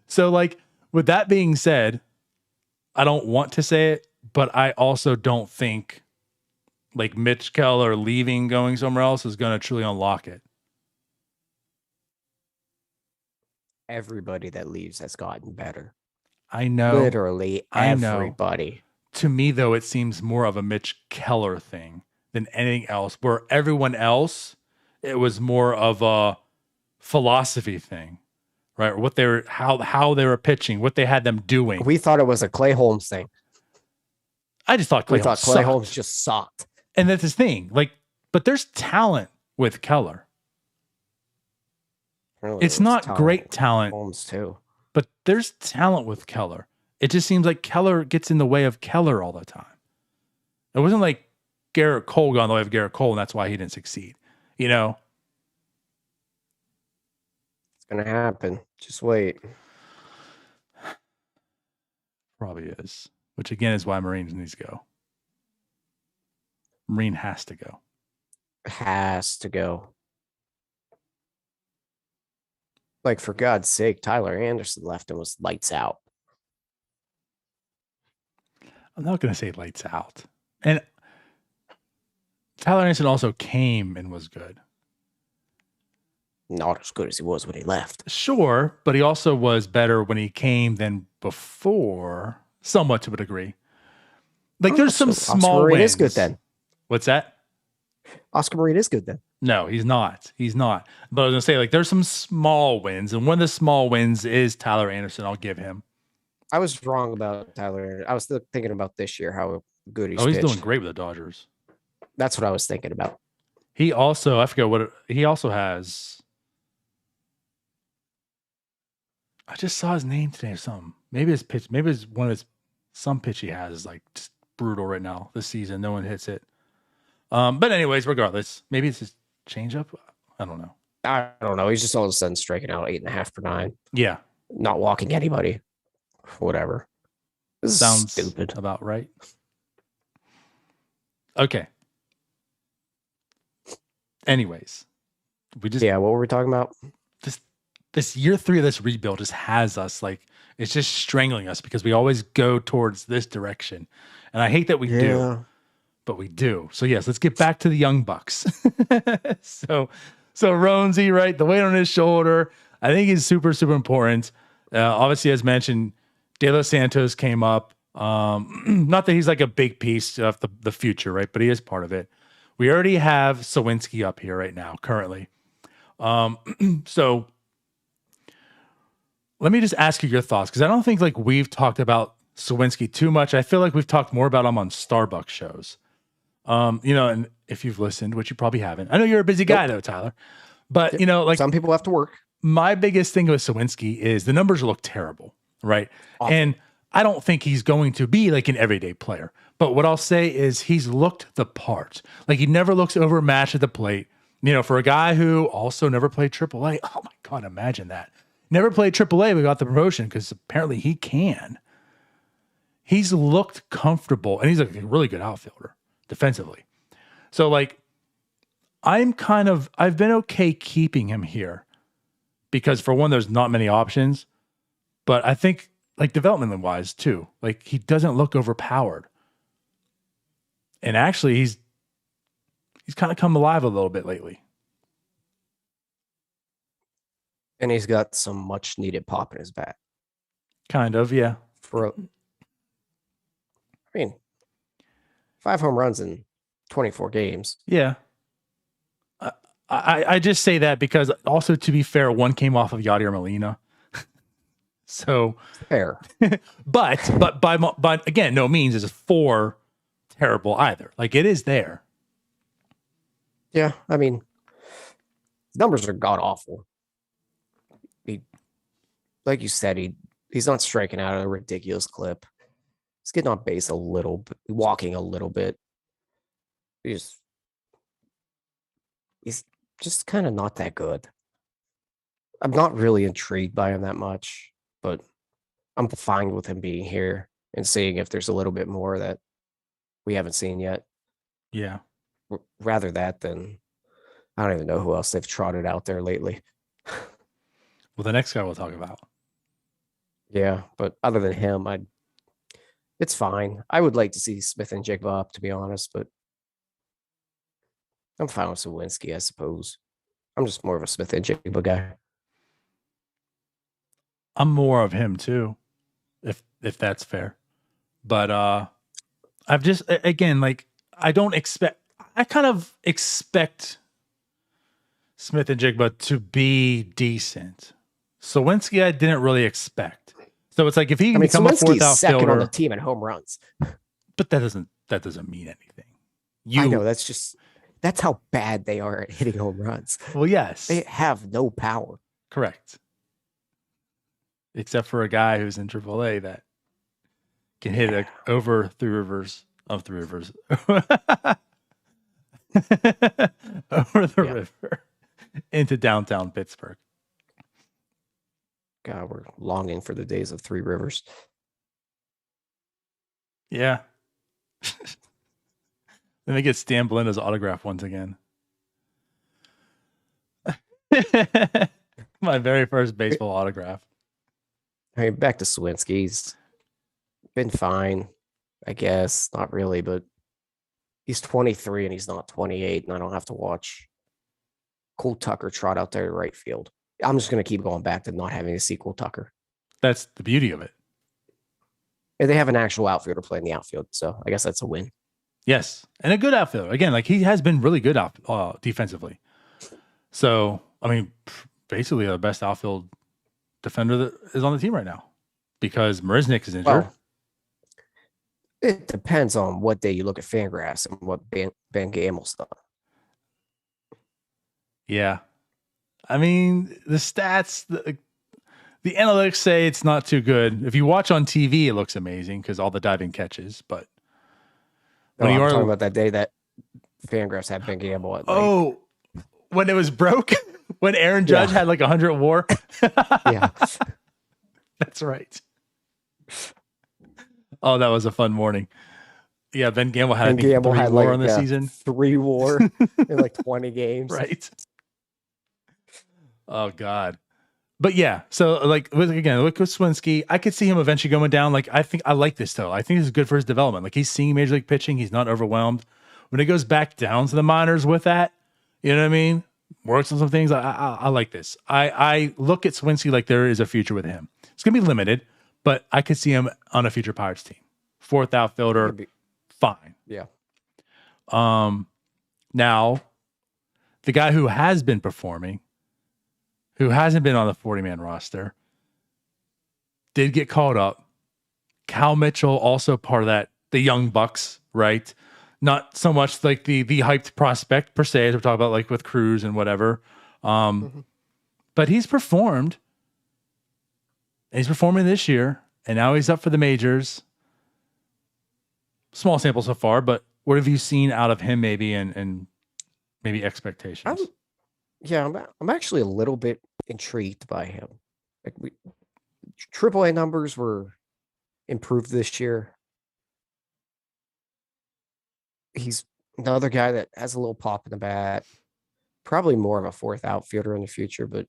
Speaker 3: So like, with that being said, I don't want to say it, But I also don't think like Mitch Keller leaving, going somewhere else is going to truly unlock it.
Speaker 2: Everybody that leaves has gotten better.
Speaker 3: I know.
Speaker 2: Literally
Speaker 3: I know.
Speaker 2: everybody.
Speaker 3: To me, though, it seems more of a Mitch Keller thing than anything else, where everyone else, it was more of a philosophy thing, right? Or what they were, how they were pitching, what they had them doing.
Speaker 2: We thought it was a Clay Holmes thing.
Speaker 3: I just thought Clay
Speaker 2: Holmes just sucked.
Speaker 3: And that's his thing. Like, but there's talent with Keller.
Speaker 2: Really,
Speaker 3: it's not great talent.
Speaker 2: Holmes too.
Speaker 3: But there's talent with Keller. It just seems like Keller gets in the way of Keller all the time. It wasn't like Garrett Cole got in the way of Garrett Cole, and that's why he didn't succeed. You know?
Speaker 2: It's going to happen. Just wait.
Speaker 3: Probably is. Which, again, is why Marines needs to go. Marine has to go.
Speaker 2: Has to go. Like, for God's sake, Tyler Anderson left and was lights out.
Speaker 3: I'm not going to say lights out. And Tyler Anderson also came and was good.
Speaker 2: Not as good as he was when he left.
Speaker 3: Sure, but he also was better when he came than before, somewhat to a degree. Like, there's some small wins.
Speaker 2: Oscar is good then.
Speaker 3: What's that?
Speaker 2: Oscar Marine is good then.
Speaker 3: No, he's not. He's not. But I was going to say, like, there's some small wins, and one of the small wins is Tyler Anderson. I'll give him.
Speaker 2: I was wrong about Tyler. I was still thinking about this year, how good he's
Speaker 3: pitched. Doing great with the Dodgers.
Speaker 2: That's what I was thinking about.
Speaker 3: He also, I forget what, he also has. I just saw his name today or something. Maybe his pitch, maybe it's one of his, some pitch he has is like just brutal right now this season. No one hits it. But anyways, regardless, maybe it's his changeup. I don't know.
Speaker 2: I don't know. He's just all of a sudden striking out 8.5 per 9.
Speaker 3: Yeah.
Speaker 2: Not walking anybody. Whatever. This
Speaker 3: sounds
Speaker 2: stupid.
Speaker 3: About right. Okay. Anyways, what
Speaker 2: were we talking about?
Speaker 3: This year 3 of this rebuild just has us like, it's just strangling us because we always go towards this direction. And I hate that we do, but we do. So yes, let's get back to the young Bucks. So Ronesy, right? The weight on his shoulder, I think is super, super important. Obviously, as mentioned, De Los Santos came up. Not that he's like a big piece of the future, right? But he is part of it. We already have Sawinski up here right now, currently. So let me just ask you your thoughts, because I don't think like we've talked about Sawinski too much. I feel like we've talked more about him on Starbucks shows. And if you've listened, which you probably haven't, I know you're a busy guy though, Tyler. But like
Speaker 2: some people have to work.
Speaker 3: My biggest thing with Sawinski is the numbers look terrible, right? Awesome. And I don't think he's going to be like an everyday player. But what I'll say is he's looked the part. Like he never looks overmatched at the plate. For a guy who also never played AAA. Oh my God, imagine that. Never played AAA, but got the promotion because apparently he can. He's looked comfortable, and he's a really good outfielder defensively. So like, I've been okay keeping him here because for one, there's not many options, but I think like development wise too, like he doesn't look overpowered. And actually he's kind of come alive a little bit lately.
Speaker 2: And he's got some much needed pop in his bat.
Speaker 3: Kind of, yeah.
Speaker 2: 5 home runs in 24 games.
Speaker 3: Yeah. I just say that because also, to be fair, one came off of Yadier Molina. So
Speaker 2: fair.
Speaker 3: but by again, no means is 4 terrible either. Like it is there.
Speaker 2: Yeah, I mean, numbers are god awful. Like you said, he's not striking out at a ridiculous clip. He's getting on base a little bit, walking a little bit. He's just kind of not that good. I'm not really intrigued by him that much, but I'm fine with him being here and seeing if there's a little bit more that we haven't seen yet.
Speaker 3: Yeah.
Speaker 2: Rather that than, I don't even know who else they've trotted out there lately.
Speaker 3: Well, the next guy we'll talk about.
Speaker 2: Yeah, but other than him, It's fine. I would like to see Smith and Jigba up, to be honest, but I'm fine with Sawinski, I suppose. I'm just more of a Smith and Jigba guy.
Speaker 3: I'm more of him too, if that's fair. But I've just again like I kind of expect Smith and Jigba to be decent. Sawinski I didn't really expect. So it's like if he can become a fourth
Speaker 2: Sawinski's second
Speaker 3: outfielder
Speaker 2: on the team in home runs.
Speaker 3: but that doesn't mean anything.
Speaker 2: I know that's how bad they are at hitting home runs.
Speaker 3: Well, yes.
Speaker 2: They have no power.
Speaker 3: Correct. Except for a guy who's in AAA that can hit over Three Rivers. Over the river into downtown Pittsburgh.
Speaker 2: God, we're longing for the days of Three Rivers.
Speaker 3: Yeah. Let me get Stan Belinda's autograph once again. My very first baseball autograph.
Speaker 2: I mean, back to Sawinski. He's been fine, I guess. Not really, but he's 23 and he's not 28, and I don't have to watch Cole Tucker trot out there to right field. I'm just going to keep going back to not having to see Cole Tucker.
Speaker 3: That's the beauty of it.
Speaker 2: And they have an actual outfielder playing the outfield, so I guess that's a win.
Speaker 3: Yes, and a good outfielder. Again, like he has been really good defensively. So, I mean, basically the best outfield defender that is on the team right now because Marisnick is injured.
Speaker 2: Well, it depends on what day you look at Fangraphs and what Ben Gamel's done.
Speaker 3: Yeah. I mean, the stats, the analytics say it's not too good. If you watch on TV, it looks amazing because all the diving catches. But
Speaker 2: when you are talking about that day that Fangraphs had Ben Gamble at,
Speaker 3: like, when it was broke, when Aaron Judge had like 100 WAR.
Speaker 2: Yeah,
Speaker 3: that's right. Oh, that was a fun morning. Yeah, Ben Gamble had, three WAR on the season.
Speaker 2: 3 WAR in like 20 games.
Speaker 3: Right. Oh God. But yeah, so like look with Sawinski, I could see him eventually going down. Like I like this though. I think this is good for his development. Like he's seeing major league pitching, he's not overwhelmed. When it goes back down to the minors with that, you know what I mean? Works on some things. I like this. I look at Sawinski like there is a future with him. It's gonna be limited, but I could see him on a future Pirates team. Fourth outfielder, fine.
Speaker 2: Yeah.
Speaker 3: Now, the guy who has been performing, who hasn't been on the 40-man roster, did get called up. Cal Mitchell, also part of that, the young Bucs, right? Not so much like the hyped prospect per se, as we're talking about like with Cruz and whatever. But he's performed. And he's performing this year, and now he's up for the majors. Small sample so far, but what have you seen out of him maybe and maybe expectations?
Speaker 2: I'm actually a little bit intrigued by him. Like AAA numbers were improved this year. He's another guy that has a little pop in the bat. Probably more of a fourth outfielder in the future, but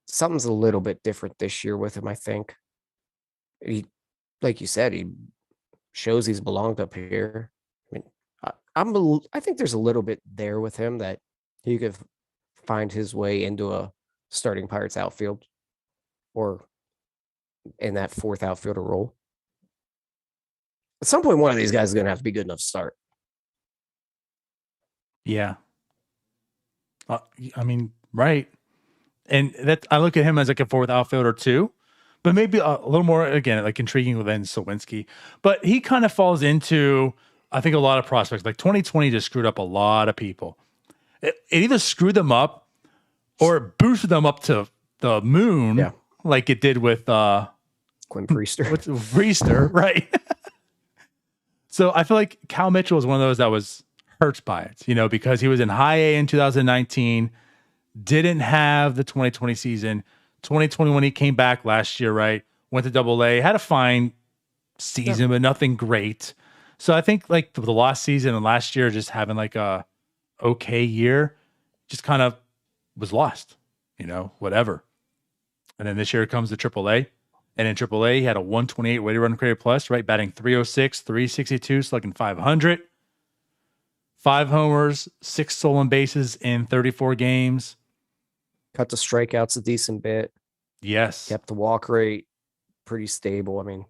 Speaker 2: something's a little bit different this year with him, I think. He, like you said, he shows he's belonged up here. I mean, I think there's a little bit there with him that he could find his way into a starting Pirates outfield or in that fourth outfielder role. At some point, one of these guys is going to have to be good enough to start.
Speaker 3: Yeah. I mean, right. And that I look at him as like a fourth outfielder too, but maybe a little more, again, like intriguing than Sawinski. But he kind of falls into, I think, a lot of prospects. Like 2020 just screwed up a lot of people. It either screwed them up or it boosted them up to the moon, like it did with
Speaker 2: Quinn Priester.
Speaker 3: With Priester, right? So I feel like Cal Mitchell was one of those that was hurt by it, you know, because he was in high A in 2019, didn't have the 2020 season. 2021, he came back last year, right? Went to Double A, had a fine season, but nothing great. So I think like the last season and last year, just having like a okay year, just kind of was lost, you know, whatever. And then this year comes the AAA, And in AAA, he had a 128 weighted run created plus, right? Batting 306, 362, slugging 500. 5 homers, 6 stolen bases in 34 games.
Speaker 2: Cut the strikeouts a decent bit.
Speaker 3: Yes.
Speaker 2: Kept the walk rate pretty stable. I mean,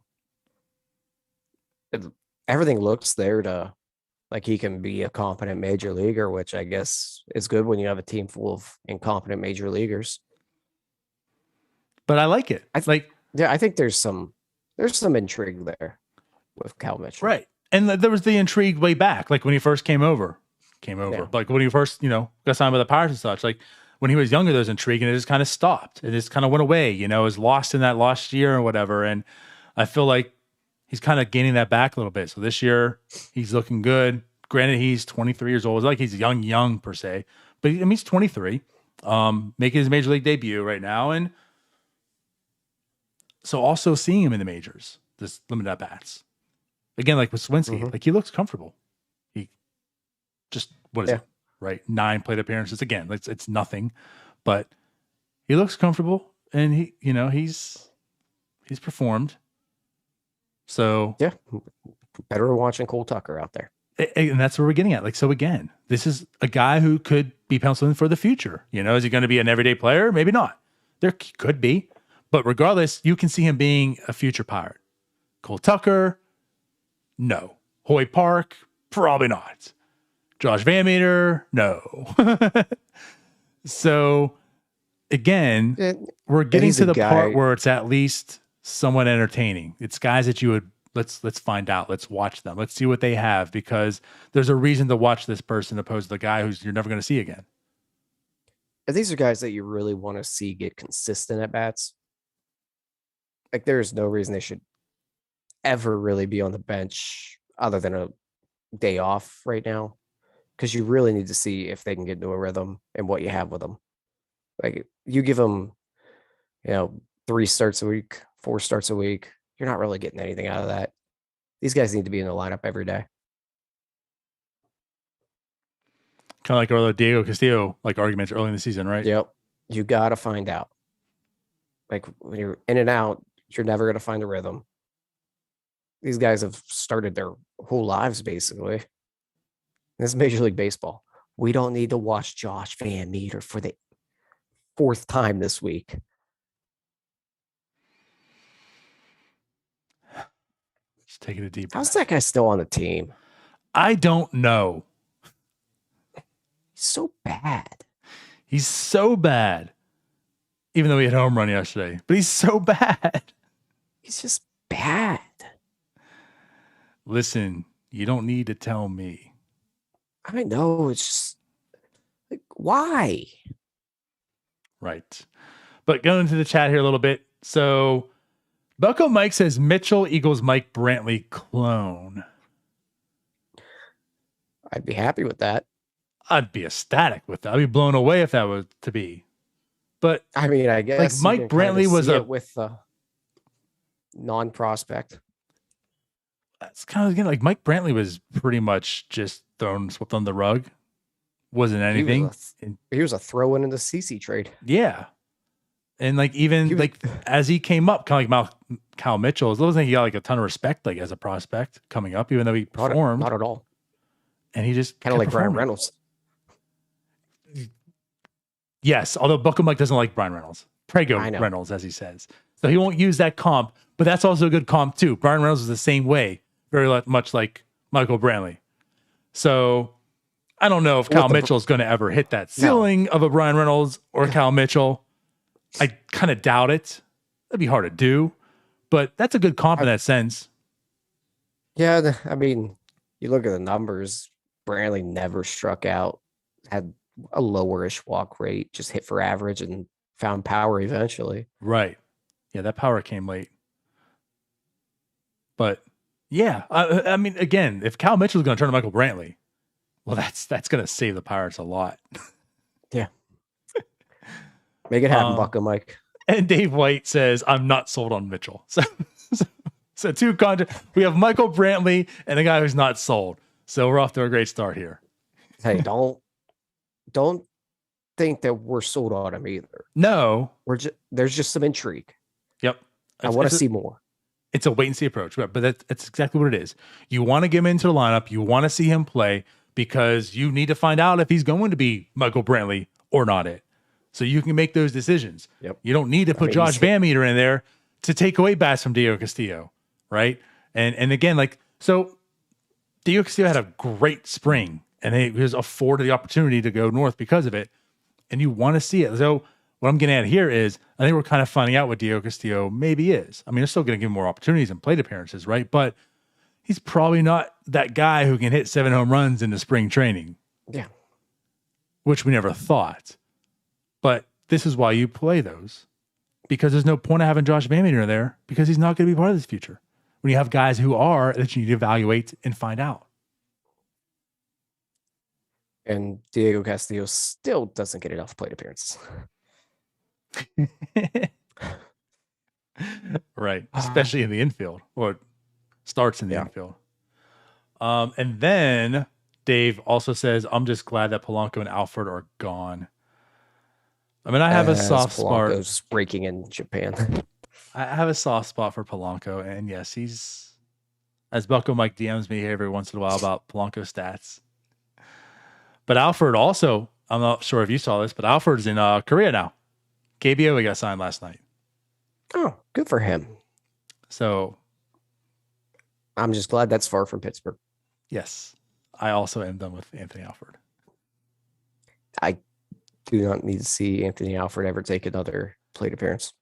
Speaker 2: everything looks there to like he can be a competent major leaguer, which I guess is good when you have a team full of incompetent major leaguers.
Speaker 3: But I like it.
Speaker 2: I think there's some intrigue there with Cal Mitchell.
Speaker 3: Right. And there was the intrigue way back, like when he first came over.
Speaker 2: Yeah.
Speaker 3: Like when he first, got signed by the Pirates and such. Like when he was younger, there was intrigue and it just kind of stopped. It just kind of went away, it was lost in that last year or whatever. And I feel like he's kind of gaining that back a little bit. So this year, he's looking good. Granted, he's 23 years old. It's like he's young per se. But he's 23, making his major league debut right now. And so also seeing him in the majors, this limited at-bats. Again, like with Swinsky, like he looks comfortable. He just, what is it? Right? 9 plate appearances. Again, it's nothing, but he looks comfortable and he's performed. So
Speaker 2: yeah, better than watching Cole Tucker out there.
Speaker 3: And that's where we're getting at. Like, so again, this is a guy who could be penciled in for the future. Is he going to be an everyday player? Maybe not. There could be, but regardless, you can see him being a future Pirate. Cole Tucker, no. Hoy Park, probably not. Josh Van Meter, no. So again, we're getting to the part where it's at least somewhat entertaining. It's guys that you would let's find out. Let's watch them. Let's see what they have because there's a reason to watch this person opposed to the guy who's you're never going to see again.
Speaker 2: And these are guys that you really want to see get consistent at bats. Like there's no reason they should ever really be on the bench other than a day off right now. Because you really need to see if they can get into a rhythm and what you have with them. Like you give them, 3 starts a week, 4 starts a week. You're not really getting anything out of that. These guys need to be in the lineup every day.
Speaker 3: Kind of like our Diego Castillo arguments early in the season, right?
Speaker 2: Yep. You got to find out. Like when you're in and out, you're never going to find a rhythm. These guys have started their whole lives basically. This is Major League Baseball. We don't need to watch Josh Van Meter for the 4th time this week.
Speaker 3: Just taking a deep breath.
Speaker 2: How's that guy still on the team?
Speaker 3: I don't know.
Speaker 2: He's so bad.
Speaker 3: He's so bad. Even though he had a home run yesterday. But he's so bad.
Speaker 2: He's just bad.
Speaker 3: Listen, you don't need to tell me.
Speaker 2: I know. It's just like, why?
Speaker 3: Right. But going into the chat here a little bit. So Bucko Mike says Mitchell equals Mike Brantley clone.
Speaker 2: I'd be happy with that.
Speaker 3: I'd be ecstatic with that. I'd be blown away if that was to be. But
Speaker 2: I mean, I guess
Speaker 3: Mike Brantley was
Speaker 2: with a non-prospect.
Speaker 3: That's kind of again Mike Brantley was pretty much just swept on the rug. Wasn't anything.
Speaker 2: He was a throw-in the CC trade.
Speaker 3: Yeah. And as he came up, kind of like Cal Mitchell, it doesn't think he got a ton of respect as a prospect coming up, even though he performed.
Speaker 2: Not at all.
Speaker 3: And he just
Speaker 2: kind of like Brian Reynolds.
Speaker 3: Yes, although Bucko Mike doesn't like Brian Reynolds. Prego Reynolds, as he says. So he won't use that comp, but that's also a good comp too. Brian Reynolds is the same way, very much like Michael Brantley. So I don't know if Cal Mitchell is going to ever hit that ceiling of a Brian Reynolds or Cal Mitchell. I kind of doubt it. That'd be hard to do, but that's a good comp in that sense.
Speaker 2: Yeah, I mean, you look at the numbers. Brantley never struck out, had a lowerish walk rate, just hit for average and found power eventually.
Speaker 3: Right. Yeah, that power came late. But yeah, I mean, again, if Cal Mitchell is going to turn to Michael Brantley, well, that's going to save the Pirates a lot.
Speaker 2: Yeah. Make it happen, Bucko Mike.
Speaker 3: And Dave White says, I'm not sold on Mitchell. So 2 contracts. We have Michael Brantley and a guy who's not sold. So we're off to a great start here.
Speaker 2: Hey, don't think that we're sold on him either.
Speaker 3: No.
Speaker 2: There's just some intrigue.
Speaker 3: Yep.
Speaker 2: I want to see more.
Speaker 3: It's a wait and see approach, but that's exactly what it is. You want to get him into the lineup. You want to see him play because you need to find out if he's going to be Michael Brantley or not it. So you can make those decisions.
Speaker 2: Yep.
Speaker 3: You don't need to put Josh Van Meter in there to take away bats from Diego Castillo, right? And again, so Diego Castillo had a great spring, and he was afforded the opportunity to go north because of it, and you want to see it. So what I'm getting at here is I think we're kind of finding out what Diego Castillo maybe is. I mean, they're still going to give him more opportunities and plate appearances, right? But he's probably not that guy who can hit 7 home runs in the spring training.
Speaker 2: Yeah.
Speaker 3: Which we never thought. But this is why you play those. Because there's no point of having Josh Van Meter there because he's not going to be part of this future. When you have guys who are that you need to evaluate and find out.
Speaker 2: And Diego Castillo still doesn't get enough plate appearances.
Speaker 3: Right. Especially in the infield. Or starts in the infield. And then Dave also says, I'm just glad that Polanco and Alford are gone. I mean, I have a soft spot.
Speaker 2: Polanco's breaking in Japan.
Speaker 3: I have a soft spot for Polanco. And yes, he's, as Bucko Mike DMs me every once in a while about Polanco stats. But Alford also, I'm not sure if you saw this, but Alford's in Korea now. KBO, he got signed last night.
Speaker 2: Oh, good for him.
Speaker 3: So
Speaker 2: I'm just glad that's far from Pittsburgh.
Speaker 3: Yes. I also am done with Anthony Alford.
Speaker 2: I do not need to see Anthony Alford ever take another plate appearance.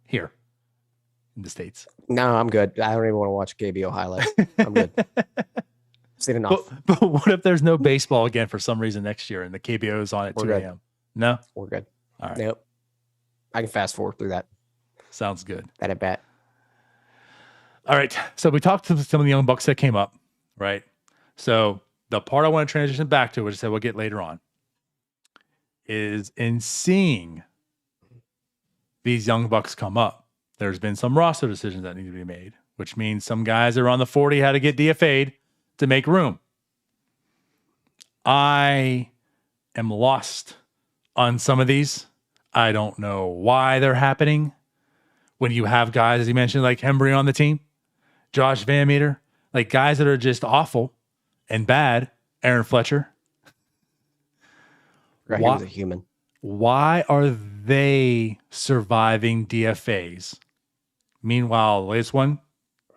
Speaker 3: Here in the States.
Speaker 2: No, I'm good. I don't even want to watch KBO highlights. I'm good. I've seen enough.
Speaker 3: But what if there's no baseball again for some reason next year and the KBO is on at 2 a.m.? No?
Speaker 2: We're good.
Speaker 3: All right.
Speaker 2: Nope. I can fast forward through that.
Speaker 3: Sounds good.
Speaker 2: That at bat.
Speaker 3: All right. So we talked to some of the young Bucks that came up, right? So the part I want to transition back to, which I said we'll get later on, is in seeing these young Bucks come up, there's been some roster decisions that need to be made, which means some guys that are on the 40 had to get DFA'd to make room. I am lost on some of these. I don't know why they're happening. When you have guys, as you mentioned, like Hembry on the team, Josh Van Meter, like guys that are just awful and bad, Aaron Fletcher.
Speaker 2: Right, he was a human.
Speaker 3: Why are they surviving DFAs? Meanwhile, the latest one,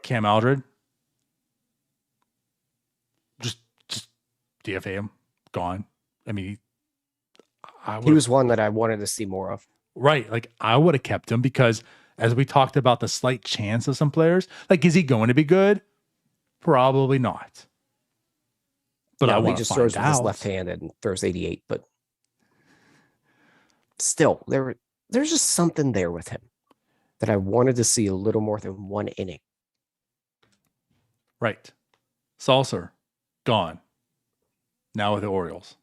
Speaker 3: Cam Aldred, just DFA him, gone. I mean,
Speaker 2: he was one that I wanted to see more of.
Speaker 3: Right. Like I would have kept him because as we talked about the slight chance of some players, like, is he going to be good? Probably not. But I want to find out. He just throws with his
Speaker 2: left hand and throws 88, but still, there's just something there with him that I wanted to see a little more than one inning.
Speaker 3: Right. Salser, gone. Now with the Orioles.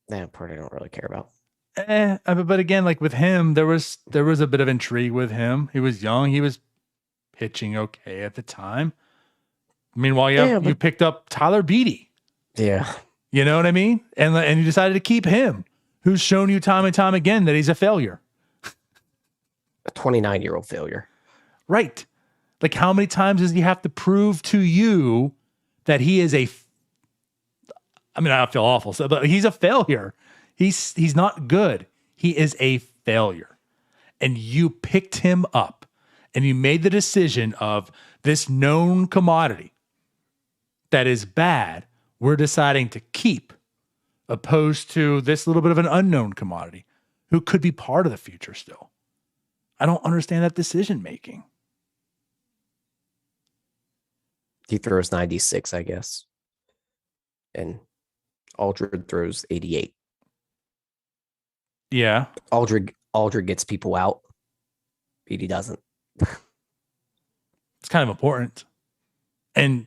Speaker 2: That part I don't really care about.
Speaker 3: But again, like with him, there was a bit of intrigue with him. He was young. He was pitching okay at the time. Meanwhile, you picked up Tyler Beatty.
Speaker 2: Yeah.
Speaker 3: You know what I mean? And you decided to keep him, who's shown you time and time again that he's a failure.
Speaker 2: A 29-year-old failure.
Speaker 3: Right. Like how many times does he have to prove to you that he is I mean, I feel awful, but he's a failure. He's not good. He is a failure. And you picked him up and you made the decision of this known commodity that is bad, we're deciding to keep, opposed to this little bit of an unknown commodity who could be part of the future still. I don't understand that decision making.
Speaker 2: He throws 96, I guess. And Aldred throws 88.
Speaker 3: Yeah.
Speaker 2: Aldred gets people out. Beatty doesn't.
Speaker 3: It's kind of important. And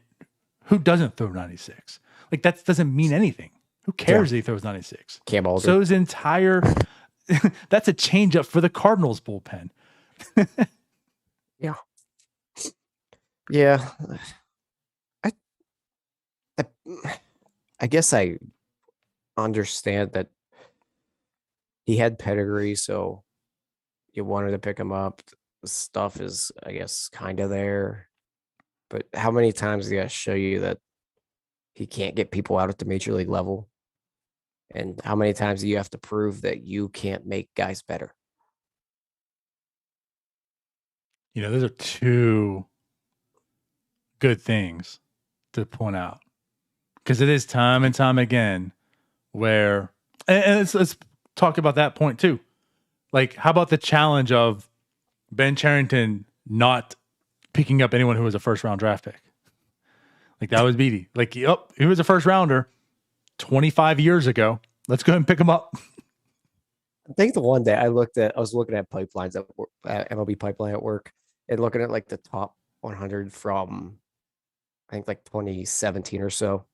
Speaker 3: who doesn't throw 96? Like that doesn't mean anything. Who cares if he throws 96?
Speaker 2: Cam Aldred.
Speaker 3: So his entire that's a change up for the Cardinals bullpen.
Speaker 2: Yeah. Yeah. I guess I understand that he had pedigree, so You wanted to pick him up. The stuff is, I guess, kind of there. But how many times do you guys show you that he can't get people out at the major league level? And how many times do you have to prove that you can't make guys better?
Speaker 3: Those are two good things to point out, because it is time and time again where, and let's talk about that point too. Like, how about the challenge of Ben Cherington not picking up anyone who was a first round draft pick? Like, that was Beatty. Like, yep, he was a first rounder 25 years ago. Let's go ahead and pick him up.
Speaker 2: I think the one day I was looking at pipelines at work, MLB pipeline at work, and looking at like the top 100 from, I think, like 2017 or so.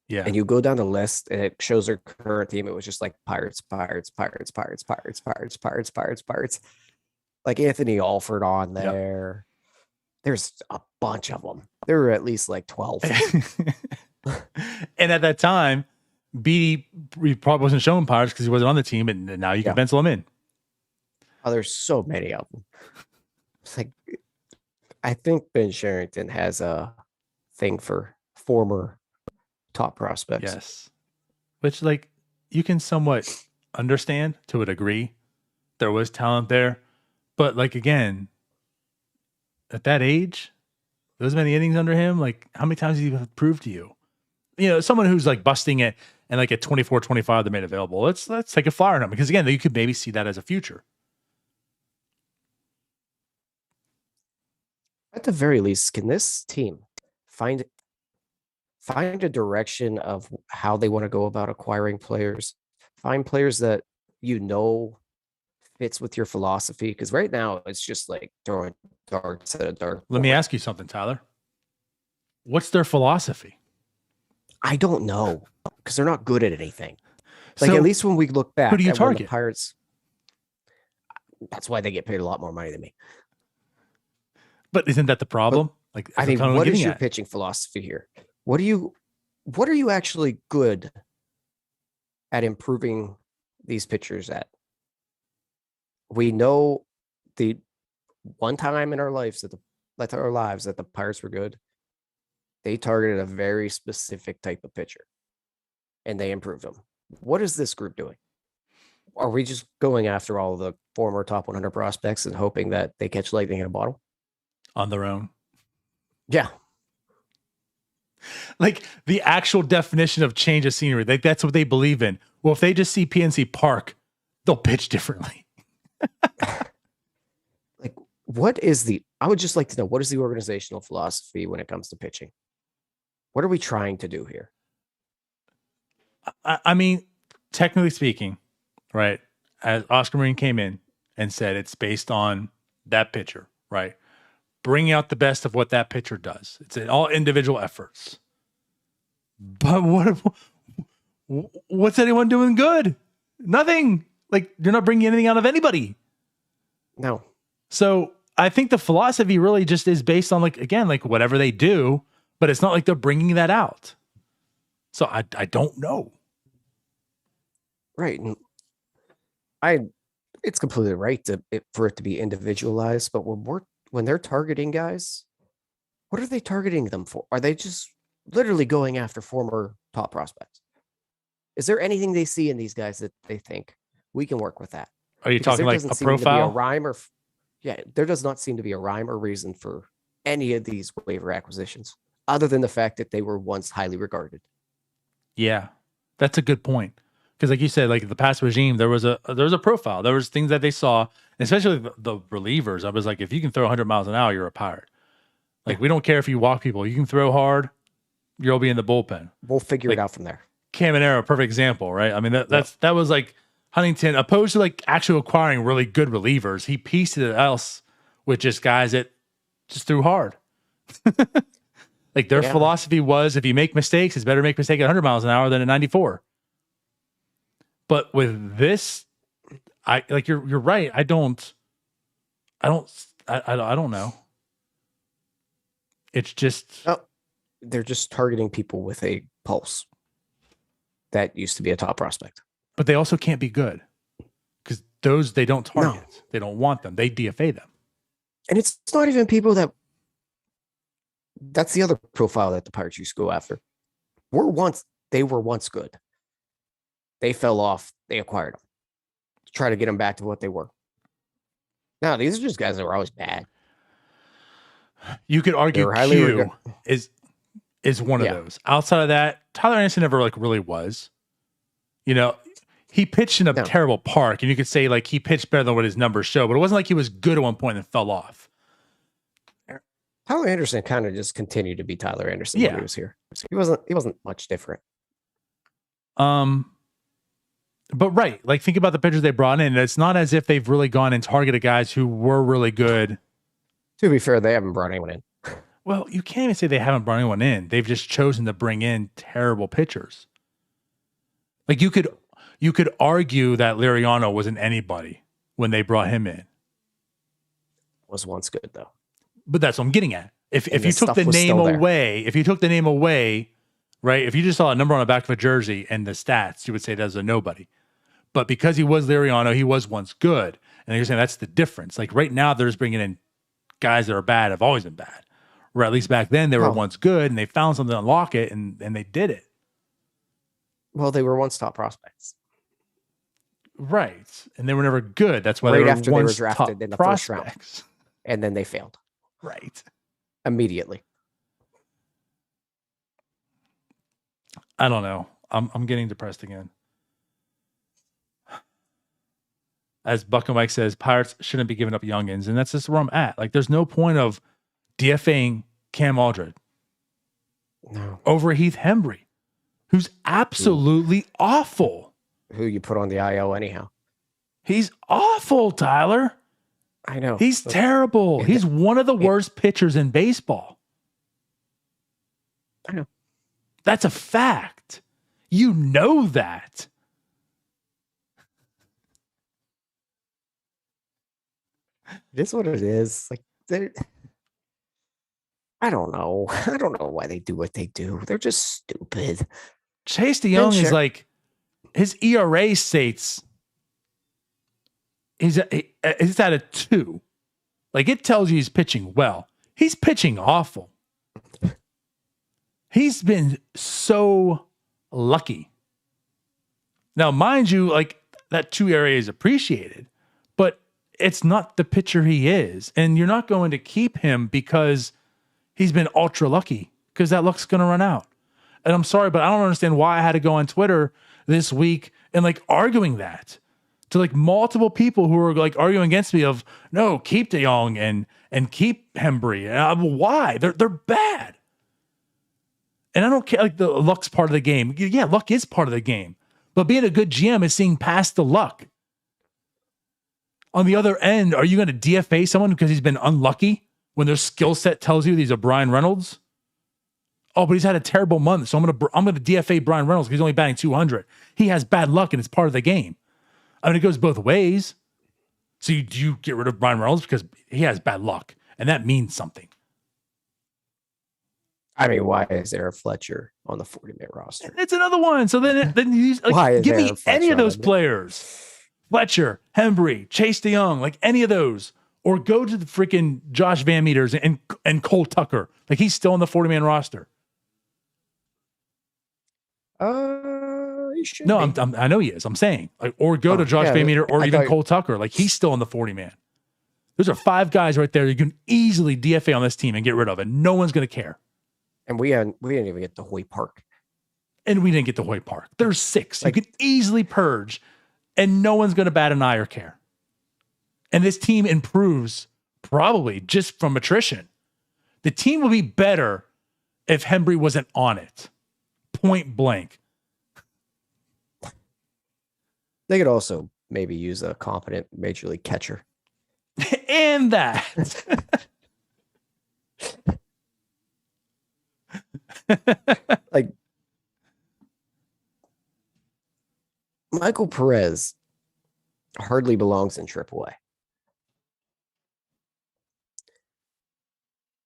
Speaker 3: Yeah.
Speaker 2: And you go down the list and it shows their current team. It was just like Pirates, Pirates, Pirates, Pirates, Pirates, Pirates, Pirates, Pirates, Pirates. Like Anthony Alford on there. Yep. There's a bunch of them. There were at least like 12.
Speaker 3: And at that time, Beatty probably wasn't showing Pirates because he wasn't on the team, and now you can pencil him in.
Speaker 2: Oh, there's so many of them. It's like, I think Ben Cherington has a thing for former top prospects.
Speaker 3: Yes. Which, like, you can somewhat understand to a degree. There was talent there. But, like, again, at that age, those many innings under him, like, how many times did he prove to you? Someone who's like busting it and like at 24, 25, they're made available. Let's take a flyer on him, because again, you could maybe see that as a future.
Speaker 2: At the very least, can this team find a direction of how they want to go about acquiring players? Find players that fits with your philosophy, because right now it's just like throwing darts at a dart.
Speaker 3: Let me ask you something, Tyler. What's their philosophy?
Speaker 2: I don't know, because they're not good at anything. Like, at least when we look back,
Speaker 3: who do you target?
Speaker 2: The Pirates. That's why they get paid a lot more money than me.
Speaker 3: But isn't that the problem? Like,
Speaker 2: I think, what is your pitching philosophy here? What are you actually good at improving these pitchers at? We know the one time in our lives that the Pirates were good. They targeted a very specific type of pitcher, and they improved them. What is this group doing? Are we just going after all the former top 100 prospects and hoping that they catch lightning in a bottle?
Speaker 3: On their own.
Speaker 2: Yeah.
Speaker 3: Like, the actual definition of change of scenery, like, that's what they believe in. Well, if they just see PNC Park, they'll pitch differently.
Speaker 2: Like, I would just like to know, what is the organizational philosophy when it comes to pitching? What are we trying to do here?
Speaker 3: I mean, technically speaking, right, as Oscar Marine came in and said it's based on that pitcher, right? Bringing out the best of what that pitcher does. It's all individual efforts. But what's anyone doing good? Nothing. Like, you're not bringing anything out of anybody.
Speaker 2: No.
Speaker 3: So I think the philosophy really just is based on, like, again, like, whatever they do, but it's not like they're bringing that out. So I don't know.
Speaker 2: Right. It's completely right for it to be individualized, but when they're targeting guys, what are they targeting them for? Are they just literally going after former top prospects? Is there anything they see in these guys that they think we can work with that?
Speaker 3: Are you talking like a profile?
Speaker 2: There does not seem to be a rhyme or reason for any of these waiver acquisitions, other than the fact that they were once highly regarded.
Speaker 3: Yeah, that's a good point. Because, like you said, like the past regime, there was a profile. There was things that they saw, especially the relievers. I was like, if you can throw 100 miles an hour, you're a Pirate. Like, we don't care if you walk people. You can throw hard, you'll be in the bullpen.
Speaker 2: We'll figure it out from there.
Speaker 3: Caminero, perfect example, right? I mean, that was like Huntington, opposed to like actually acquiring really good relievers. He pieced it else with just guys that just threw hard. Like, their philosophy was, if you make mistakes, it's better to make a mistake at 100 miles an hour than at 94. But with this, you're right. I don't know. It's just
Speaker 2: they're just targeting people with a pulse that used to be a top prospect.
Speaker 3: But they also can't be good, because those they don't
Speaker 2: No.
Speaker 3: target. They don't want them. They DFA them.
Speaker 2: And it's not even people that's the other profile that the Pirates used to go after. They were once good. They fell off. They acquired them to try to get them back to what they were. Now, these are just guys that were always bad.
Speaker 3: You could argue Q is one of those. Outside of that, Tyler Anderson never like really was. You know, he pitched in a terrible park, and you could say like he pitched better than what his numbers show, but it wasn't like he was good at one point and fell off.
Speaker 2: Tyler Anderson kind of just continued to be Tyler Anderson when he was here. He wasn't much different.
Speaker 3: But right, like think about the pitchers they brought in. It's not as if they've really gone and targeted guys who were really good.
Speaker 2: To be fair, they haven't brought anyone in.
Speaker 3: Well, you can't even say they haven't brought anyone in. They've just chosen to bring in terrible pitchers. Like you could argue that Liriano wasn't anybody when they brought him in.
Speaker 2: Was once good though.
Speaker 3: But that's what I'm getting at. If you took the name away, right? If you just saw a number on the back of a jersey and the stats, you would say that's a nobody. But because he was Liriano, he was once good. And you're saying that's the difference. Like right now, they're just bringing in guys that are bad, have always been bad. Or at least back then, they were once good and they found something to unlock it and they did it.
Speaker 2: Well, they were once top prospects.
Speaker 3: Right. And they were never good. That's why they were
Speaker 2: after
Speaker 3: once
Speaker 2: they were drafted in the first round. And then they failed.
Speaker 3: Right.
Speaker 2: Immediately.
Speaker 3: I don't know. I'm getting depressed again. As Buck and Mike says, Pirates shouldn't be giving up youngins, and that's just where I'm at. Like, there's no point of DFAing Cam Aldred over Heath Hembry, who's absolutely awful.
Speaker 2: Who you put on the IL anyhow?
Speaker 3: He's awful, Tyler.
Speaker 2: I know.
Speaker 3: He's terrible. He's one of the worst pitchers in baseball.
Speaker 2: I know.
Speaker 3: That's a fact. You know that.
Speaker 2: It is what it is. Like, I don't know. I don't know why they do what they do. They're just stupid.
Speaker 3: Chase DeYoung is like, his ERA states he's at a 2. Like, it tells you he's pitching well. He's pitching awful. He's been so lucky. Now, mind you, like, that 2 ERA is appreciated, but it's not the pitcher he is. And you're not going to keep him because he's been ultra lucky, because that luck's going to run out. And I'm sorry, but I don't understand why I had to go on Twitter this week and like arguing that to like multiple people who were like arguing against me of no, keep DeYoung and keep Hembry. Why? They're bad. And I don't care, like the luck's part of the game. Yeah, luck is part of the game. But being a good GM is seeing past the luck. On the other end, are you going to DFA someone because he's been unlucky when their skill set tells you he's a Brian Reynolds? Oh, but he's had a terrible month, so I'm gonna DFA Brian Reynolds because he's only batting 200. He has bad luck, and it's part of the game. I mean, it goes both ways. So do you get rid of Brian Reynolds because he has bad luck, and that means something?
Speaker 2: I mean, why is there a Fletcher on the 40-man roster?
Speaker 3: It's another one. So then you like, give me any of those players. Fletcher, Hembry, Chase DeYoung, like any of those. Or go to the freaking Josh Van Meters and Cole Tucker. Like, he's still on the 40-man roster.
Speaker 2: He should
Speaker 3: No,
Speaker 2: be.
Speaker 3: I know he is. I'm saying, like, or go to Josh Van Meter or even Cole Tucker. Like, he's still on the 40-man. Those are 5 guys right there you can easily DFA on this team and get rid of, and no one's going to care.
Speaker 2: And we didn't even get to Hoyt Park.
Speaker 3: And we didn't get to Hoyt Park. There's 6. Like, you can easily purge, and no one's going to bat an eye or care. And this team improves probably just from attrition. The team will be better if Hembry wasn't on it. Point blank.
Speaker 2: They could also maybe use a competent major league catcher.
Speaker 3: And that.
Speaker 2: Like, Michael Perez hardly belongs in AAA.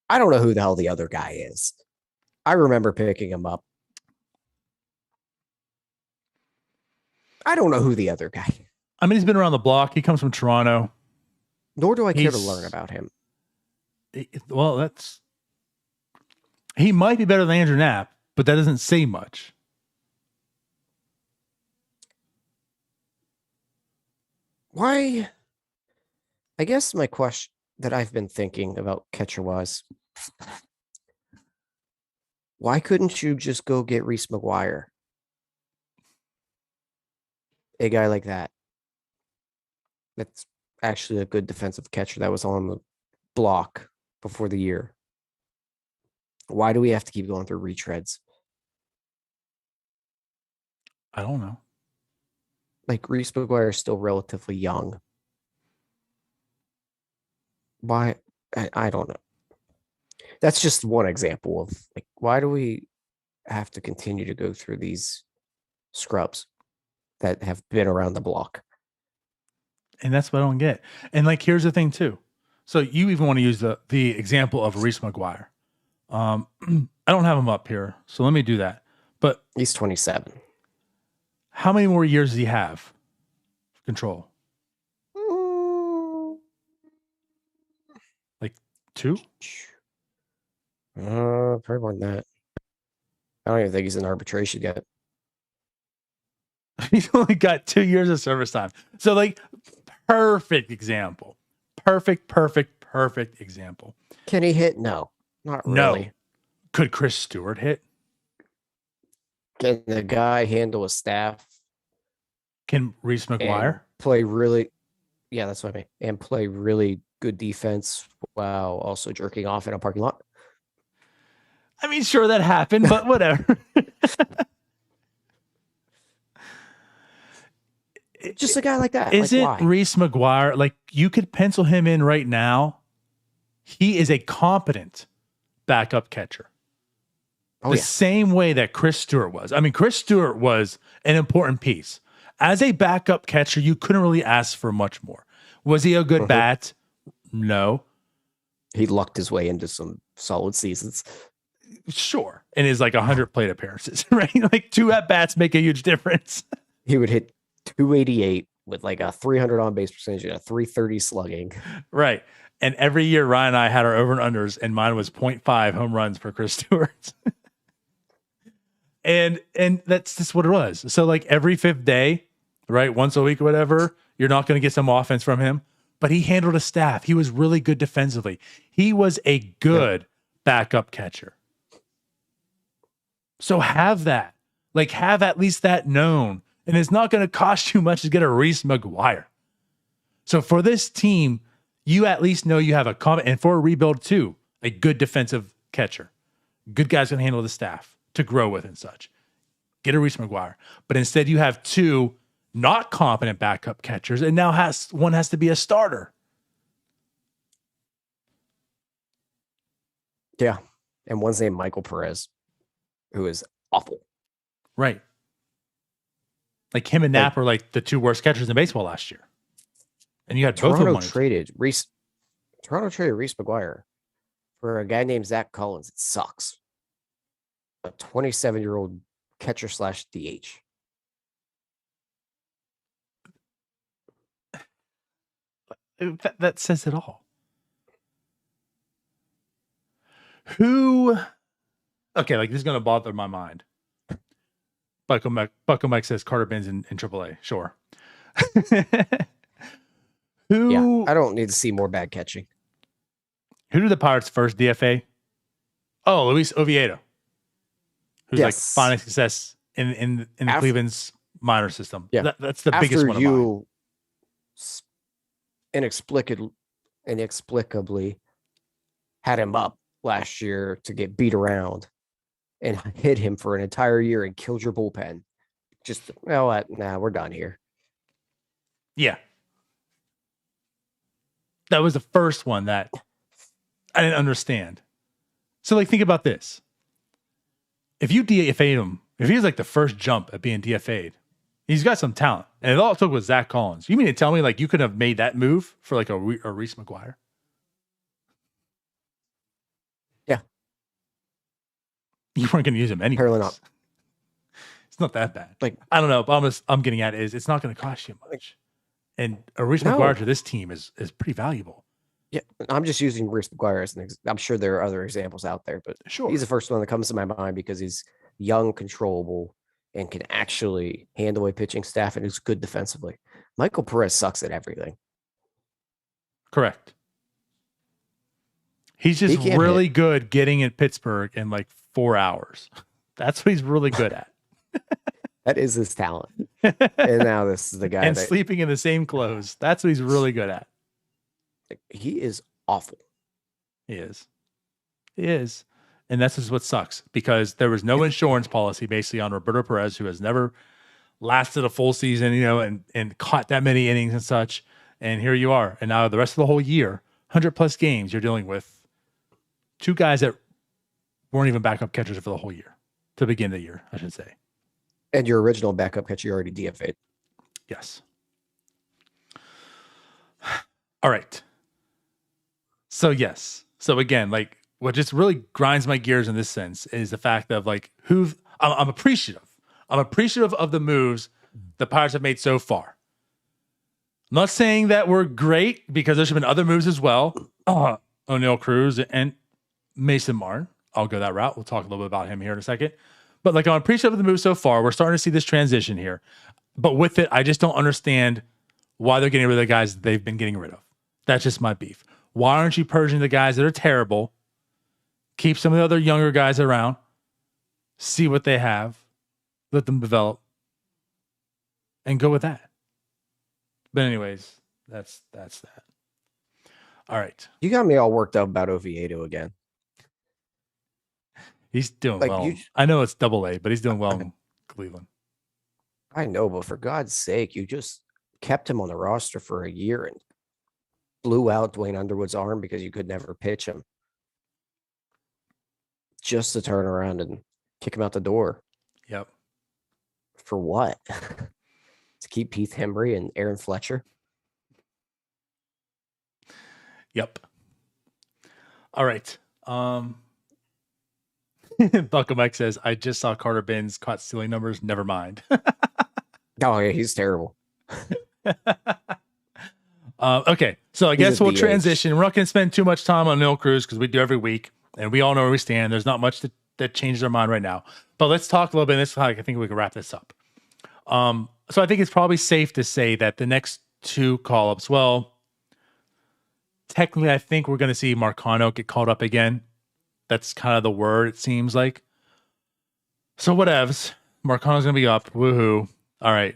Speaker 2: I don't know who the hell the other guy is. I remember picking him up. I don't know who the other guy is.
Speaker 3: I mean, he's been around the block. He comes from Toronto.
Speaker 2: Nor do I care to learn about him.
Speaker 3: Well, he might be better than Andrew Knapp, but that doesn't say much.
Speaker 2: Why? I guess my question that I've been thinking about catcher-wise, why couldn't you just go get Reese McGuire? A guy like that. That's actually a good defensive catcher that was on the block before the year. Why do we have to keep going through retreads?
Speaker 3: I don't know.
Speaker 2: Like, Reese McGuire is still relatively young. Why? I don't know. That's just one example of, like, why do we have to continue to go through these scrubs that have been around the block?
Speaker 3: And that's what I don't get. And like, here's the thing too. So you even want to use the example of Reese McGuire. I don't have him up here, so let me do that. But
Speaker 2: he's 27.
Speaker 3: How many more years does he have? Control. Like 2?
Speaker 2: Probably more than that. I don't even think he's in arbitration yet.
Speaker 3: He's only got 2 years of service time. So, like, perfect example. Perfect example.
Speaker 2: Can he hit? No, not really.
Speaker 3: No. Could Chris Stewart hit?
Speaker 2: Can the guy handle a staff?
Speaker 3: Can Reese McGuire
Speaker 2: play really? Yeah, that's what I mean. And play really good defense while also jerking off in a parking lot.
Speaker 3: I mean, sure, that happened, but whatever.
Speaker 2: Just a guy like that.
Speaker 3: Isn't
Speaker 2: like,
Speaker 3: Reese McGuire, like, you could pencil him in right now? He is a competent backup catcher. The same way that Chris Stewart was. I mean, Chris Stewart was an important piece. As a backup catcher, you couldn't really ask for much more. Was he a good bat? No.
Speaker 2: He lucked his way into some solid seasons.
Speaker 3: Sure. And his like 100 plate appearances, right? Like 2 at-bats make a huge difference.
Speaker 2: He would hit 288 with like a 300 on base percentage and a 330 slugging.
Speaker 3: Right. And every year, Ryan and I had our over and unders, and mine was 0.5 home runs for Chris Stewart. and that's just what it was. So like every 5th day, right, once a week or whatever, you're not going to get some offense from him. But he handled a staff. He was really good defensively. He was a good backup catcher. So have that. Like, have at least that known. And it's not going to cost you much to get a Reese McGuire. So for this team, you at least know you have a comment, and for a rebuild too, a good defensive catcher. Good guys can handle the staff to grow with and such. Get a Reese McGuire. But instead you have 2 not competent backup catchers, and now one has to be a starter.
Speaker 2: Yeah. And one's named Michael Perez, who is awful.
Speaker 3: Right. Like him and Knapp are like the 2 worst catchers in baseball last year. And you had both of them.
Speaker 2: Toronto traded Reese McGuire for a guy named Zach Collins. It sucks. A 27-year-old catcher / DH.
Speaker 3: That says it all. Who? Okay, like this is gonna bother my mind. Bucko Mike says Carter Benz in AAA. Sure. Who?
Speaker 2: Yeah, I don't need to see more bad catching.
Speaker 3: Who did the Pirates first DFA? Oh, Luis Oviedo, who's like finding success in Cleveland's minor system.
Speaker 2: Yeah,
Speaker 3: that's the biggest one.
Speaker 2: You inexplicably had him up last year to get beat around and hit him for an entire year and killed your bullpen. Just, we're done here.
Speaker 3: Yeah. That was the first one that I didn't understand. So, like, think about this. If you DFA'd him, if he was like the first jump at being DFA'd, he's got some talent. And it all it took was Zach Collins. You mean to tell me, like, you could have made that move for like a Reese McGuire?
Speaker 2: Yeah.
Speaker 3: You weren't going to use him anyway.
Speaker 2: Apparently not.
Speaker 3: It's not that bad.
Speaker 2: Like,
Speaker 3: I don't know. But I'm getting at is it's not going to cost you much. And Maurice
Speaker 2: No.
Speaker 3: McGuire to this team is pretty valuable.
Speaker 2: Yeah, I'm just using Maurice McGuire as I'm sure there are other examples out there, but
Speaker 3: Sure.
Speaker 2: he's the first one that comes to my mind because he's young, controllable, and can actually handle a pitching staff and is good defensively. Michael Perez sucks at everything.
Speaker 3: Correct. He's just really good getting in Pittsburgh in like 4 hours. That's what he's really good at.
Speaker 2: That is his talent. And now this is the guy
Speaker 3: and sleeping in the same clothes. That's what he's really good at.
Speaker 2: He is awful.
Speaker 3: He is. He is. And that's just what sucks because there was no insurance policy basically on Roberto Perez, who has never lasted a full season, and caught that many innings and such. And here you are. And now the rest of the whole year, 100 plus games, you're dealing with two guys that weren't even backup catchers for the whole year to begin the year, I should say.
Speaker 2: And your original backup catcher you already DFA'd.
Speaker 3: Yes. All right. So yes. So again, like what just really grinds my gears in this sense is the fact of like I'm appreciative. I'm appreciative of the moves the Pirates have made so far. I'm not saying that we're great because there's been other moves as well. O'Neal Cruz and Mason Martin. I'll go that route. We'll talk a little bit about him here in a second. But like I'm appreciative of the move so far. We're starting to see this transition here. But with it, I just don't understand why they're getting rid of the guys that they've been getting rid of. That's just my beef. Why aren't you purging the guys that are terrible? Keep some of the other younger guys around. See what they have. Let them develop. And go with that. But anyways, that's that. All right.
Speaker 2: You got me all worked up about Oviedo again.
Speaker 3: He's doing well. I know it's AA, but he's doing well in Cleveland.
Speaker 2: I know, but for God's sake, you just kept him on the roster for a year and blew out Dwayne Underwood's arm because you could never pitch him. Just to turn around and kick him out the door.
Speaker 3: Yep.
Speaker 2: For what? To keep Heath Hembry and Aaron Fletcher?
Speaker 3: Yep. All right. Buckamek says, I just saw Carter Benz caught stealing numbers. Never mind.
Speaker 2: Oh, yeah, he's terrible.
Speaker 3: Okay, so I guess we'll transition. We're not going to spend too much time on O'Neal Cruz because we do every week, and we all know where we stand. There's not much that changes our mind right now. But let's talk a little bit. This is how I think we can wrap this up. So I think it's probably safe to say that the next two call-ups, well, technically I think we're going to see Marcano get called up again. That's kind of the word, it seems like. So whatevs. Marcano's going to be up. Woohoo. All right.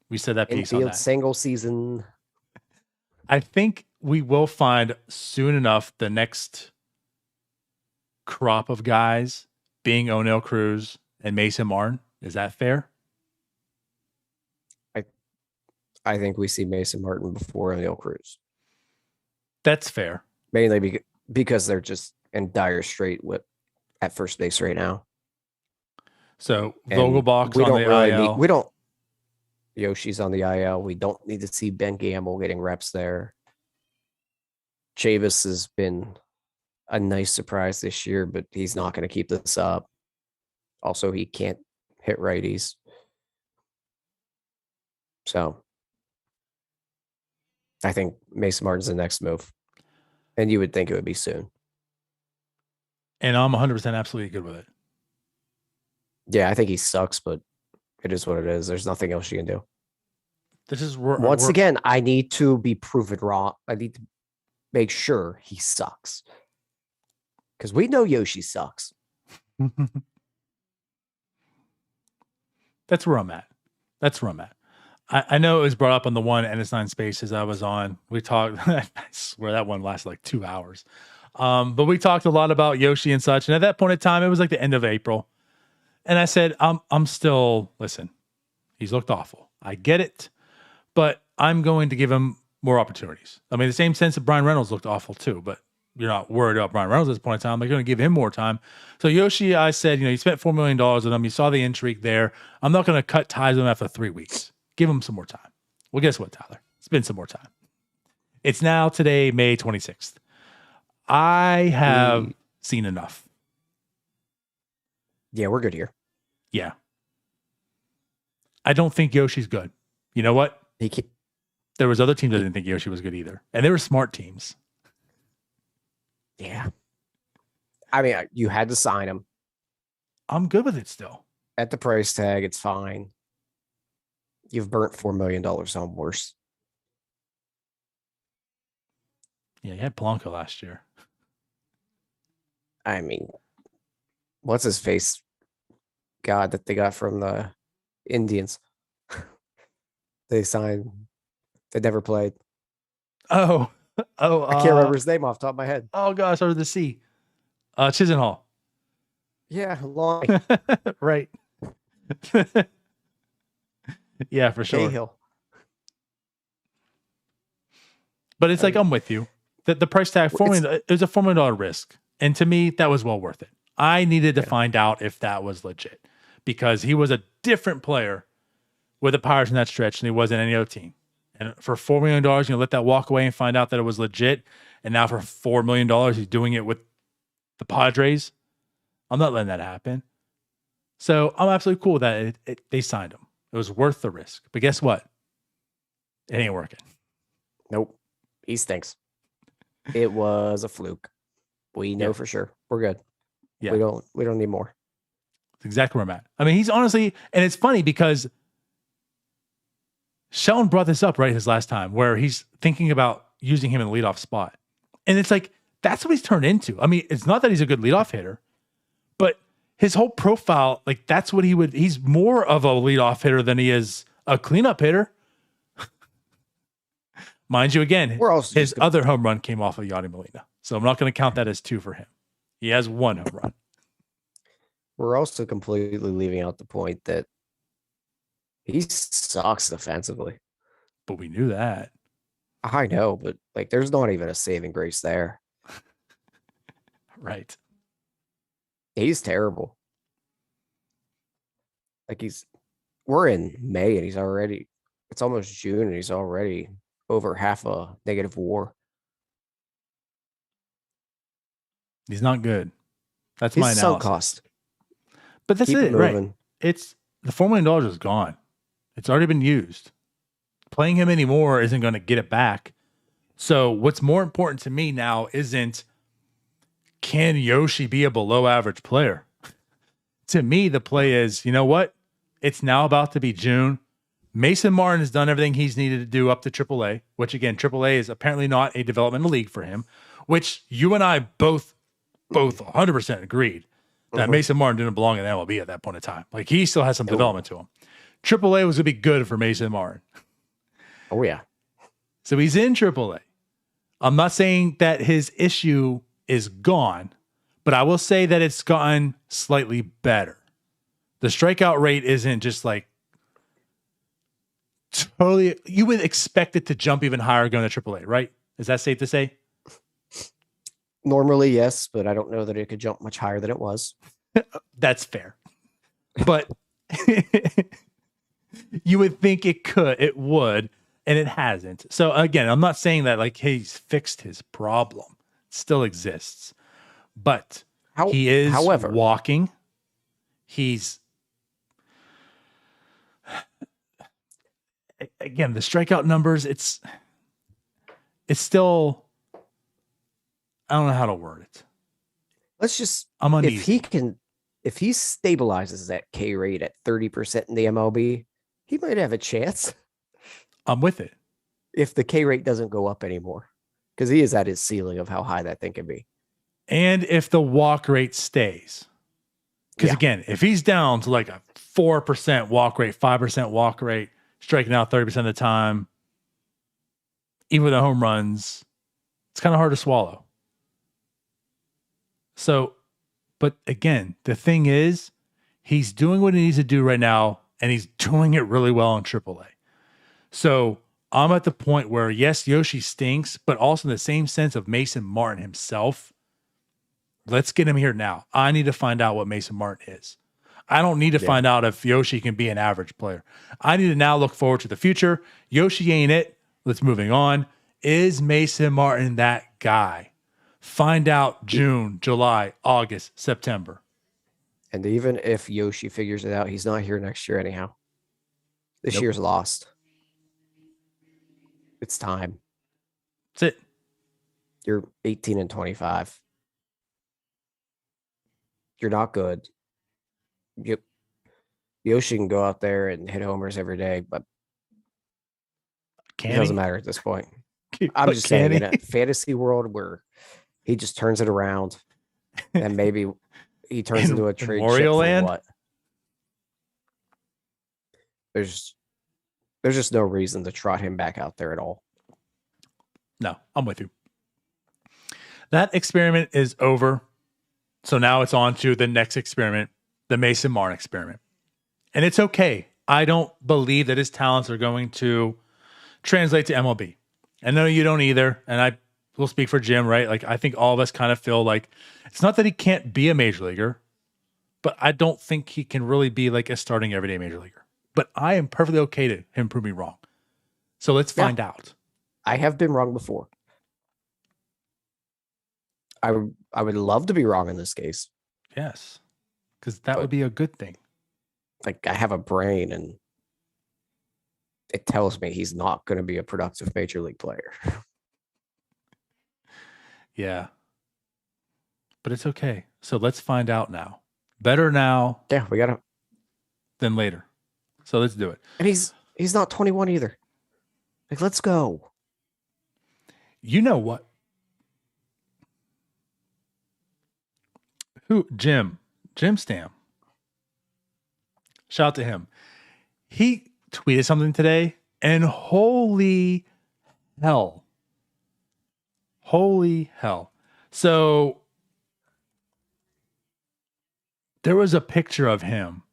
Speaker 3: We said that piece on that.
Speaker 2: Single season.
Speaker 3: I think we will find soon enough the next crop of guys being O'Neal Cruz and Mason Martin. Is that fair?
Speaker 2: I think we see Mason Martin before O'Neal Cruz.
Speaker 3: That's fair.
Speaker 2: Mainly because they're just in dire strait at first base right now.
Speaker 3: So Vogelbach's on the IL.
Speaker 2: Yoshi's on the IL. We don't need to see Ben Gamble getting reps there. Chavis has been a nice surprise this year, but he's not going to keep this up. Also, he can't hit righties. So I think Mason Martin's the next move. And you would think it would be soon.
Speaker 3: And I'm 100% absolutely good with it.
Speaker 2: Yeah, I think he sucks, but it is what it is. There's nothing else you can do.
Speaker 3: This is
Speaker 2: once again, I need to be proven wrong. I need to make sure he sucks. Because we know Yoshi sucks.
Speaker 3: That's where I'm at. I know it was brought up on the one NS9 Spaces I was on. We talked, I swear that one lasted like 2 hours. But we talked a lot about Yoshi and such. And at that point in time, it was like the end of April. And I said, I'm still, listen, he's looked awful. I get it, but I'm going to give him more opportunities. I mean, the same sense that Brian Reynolds looked awful too, but you're not worried about Brian Reynolds at this point in time. They're going to give him more time. So Yoshi, I said, you spent $4 million on him. You saw the intrigue there. I'm not going to cut ties with him after 3 weeks. Give him some more time. Well, guess what, Tyler? It's been some more time. It's now today, May 26th. I have seen enough.
Speaker 2: Yeah, we're good here.
Speaker 3: Yeah. I don't think Yoshi's good. You know what? there was other teams that didn't think Yoshi was good either. And they were smart teams.
Speaker 2: Yeah. I mean, you had to sign him.
Speaker 3: I'm good with it still.
Speaker 2: At the price tag, it's fine. You've burnt $4 million on worse.
Speaker 3: Yeah, you had Polanco last year.
Speaker 2: I mean, what's his face? God, that they got from the Indians. They signed. They never played.
Speaker 3: Oh,
Speaker 2: I can't remember his name off the top of my head.
Speaker 3: Oh gosh, over the sea. Chisenhall.
Speaker 2: Yeah, long.
Speaker 3: Right. Yeah, for sure.
Speaker 2: Cahill.
Speaker 3: But it's like, I'm with you. The price tag, it was a $4 million risk. And to me, that was well worth it. I needed to find out if that was legit because he was a different player with the Pirates in that stretch than he was in any other team. And for $4 million, you're going to let that walk away and find out that it was legit. And now for $4 million, he's doing it with the Padres. I'm not letting that happen. So I'm absolutely cool that they signed him. It was worth the risk. But guess what? It ain't working.
Speaker 2: Nope. He stinks. It was a fluke. We know for sure. We're good.
Speaker 3: Yeah.
Speaker 2: We don't need more.
Speaker 3: That's exactly where I'm at. I mean, he's honestly, and it's funny because Sheldon brought this up right his last time where he's thinking about using him in the leadoff spot. And it's like, that's what he's turned into. I mean, it's not that he's a good leadoff hitter, but his whole profile, like that's what he's more of a leadoff hitter than he is a cleanup hitter. Mind you, again, his other home run came off of Yadi Molina. So I'm not going to count that as 2 for him. He has 1 home run.
Speaker 2: We're also completely leaving out the point that he sucks defensively.
Speaker 3: But we knew that.
Speaker 2: I know, but like there's not even a saving grace there.
Speaker 3: Right.
Speaker 2: He's terrible. Like we're in May and it's almost June and he's already over half a negative WAR.
Speaker 3: He's not good. That's
Speaker 2: His
Speaker 3: my analysis.
Speaker 2: sunk cost.
Speaker 3: But that's it, right? It's the $4 million is gone. It's already been used. Playing him anymore isn't going to get it back. So what's more important to me now isn't can Yoshi be a below average player? To me, the play is, you know what? It's now about to be June. Mason Martin has done everything he's needed to do up to AAA, which again, AAA is apparently not a developmental league for him, which you and I both 100% agreed that Mason Martin didn't belong in MLB at that point in time. Like he still has some development to him. AAA was going to be good for Mason Martin.
Speaker 2: Oh yeah.
Speaker 3: So he's in AAA. I'm not saying that his issue is gone, but I will say that it's gotten slightly better. The strikeout rate isn't just like totally, you would expect it to jump even higher going to AAA, right? Is that safe to say?
Speaker 2: Normally, yes, but I don't know that it could jump much higher than it was.
Speaker 3: That's fair. But you would think it would, and it hasn't. So again, I'm not saying that like he's fixed his problem. It still exists. But he is walking. He's again, the strikeout numbers, it's still, I don't know how to word it.
Speaker 2: Let's just,
Speaker 3: I'm uneasy.
Speaker 2: if he stabilizes that K rate at 30% in the MLB, he might have a chance.
Speaker 3: I'm with it.
Speaker 2: If the K rate doesn't go up anymore, because he is at his ceiling of how high that thing can be. And
Speaker 3: if the walk rate stays. Because again, if he's down to like a 4% walk rate, 5% walk rate, striking out 30% of the time, even with the home runs, it's kind of hard to swallow. So, but again, the thing is, he's doing what he needs to do right now, and he's doing it really well in AAA. So I'm at the point where, yes, Yoshi stinks, but also in the same sense of Mason Martin himself. Let's get him here now. I need to find out what Mason Martin is. I don't need to find out if Yoshi can be an average player. I need to now look forward to the future. Yoshi ain't it. Let's moving on. Is Mason Martin that guy? Find out June, July, August, September.
Speaker 2: And even if Yoshi figures it out, he's not here next year anyhow. This year's lost. It's time.
Speaker 3: That's it.
Speaker 2: You're 18 and 25. You're not good. Yoshi can go out there and hit homers every day, but it doesn't matter at this point. I'm just saying, in a fantasy world where he just turns it around, and maybe he turns into a trade chip for
Speaker 3: Land?
Speaker 2: what? There's just no reason to trot him back out there at all.
Speaker 3: No, I'm with you. That experiment is over. So now it's on to the next experiment, the Mason Martin experiment. And it's okay. I don't believe that his talents are going to translate to MLB. I know you don't either. And I will speak for Jim, right? Like, I think all of us kind of feel like it's not that he can't be a major leaguer, but I don't think he can really be like a starting everyday major leaguer. But I am perfectly okay to him prove me wrong. So let's find out.
Speaker 2: I have been wrong before. I would love to be wrong in this case.
Speaker 3: Yes. Because that would be a good thing.
Speaker 2: Like, I have a brain, and it tells me he's not going to be a productive major league player.
Speaker 3: Yeah. But it's okay. So let's find out now. Better now.
Speaker 2: Yeah, we got to.
Speaker 3: Than later. So let's do it.
Speaker 2: And he's not 21 either. Like, let's go.
Speaker 3: You know what? Jim Stam. Shout out to him. He tweeted something today, and holy hell. So there was a picture of him.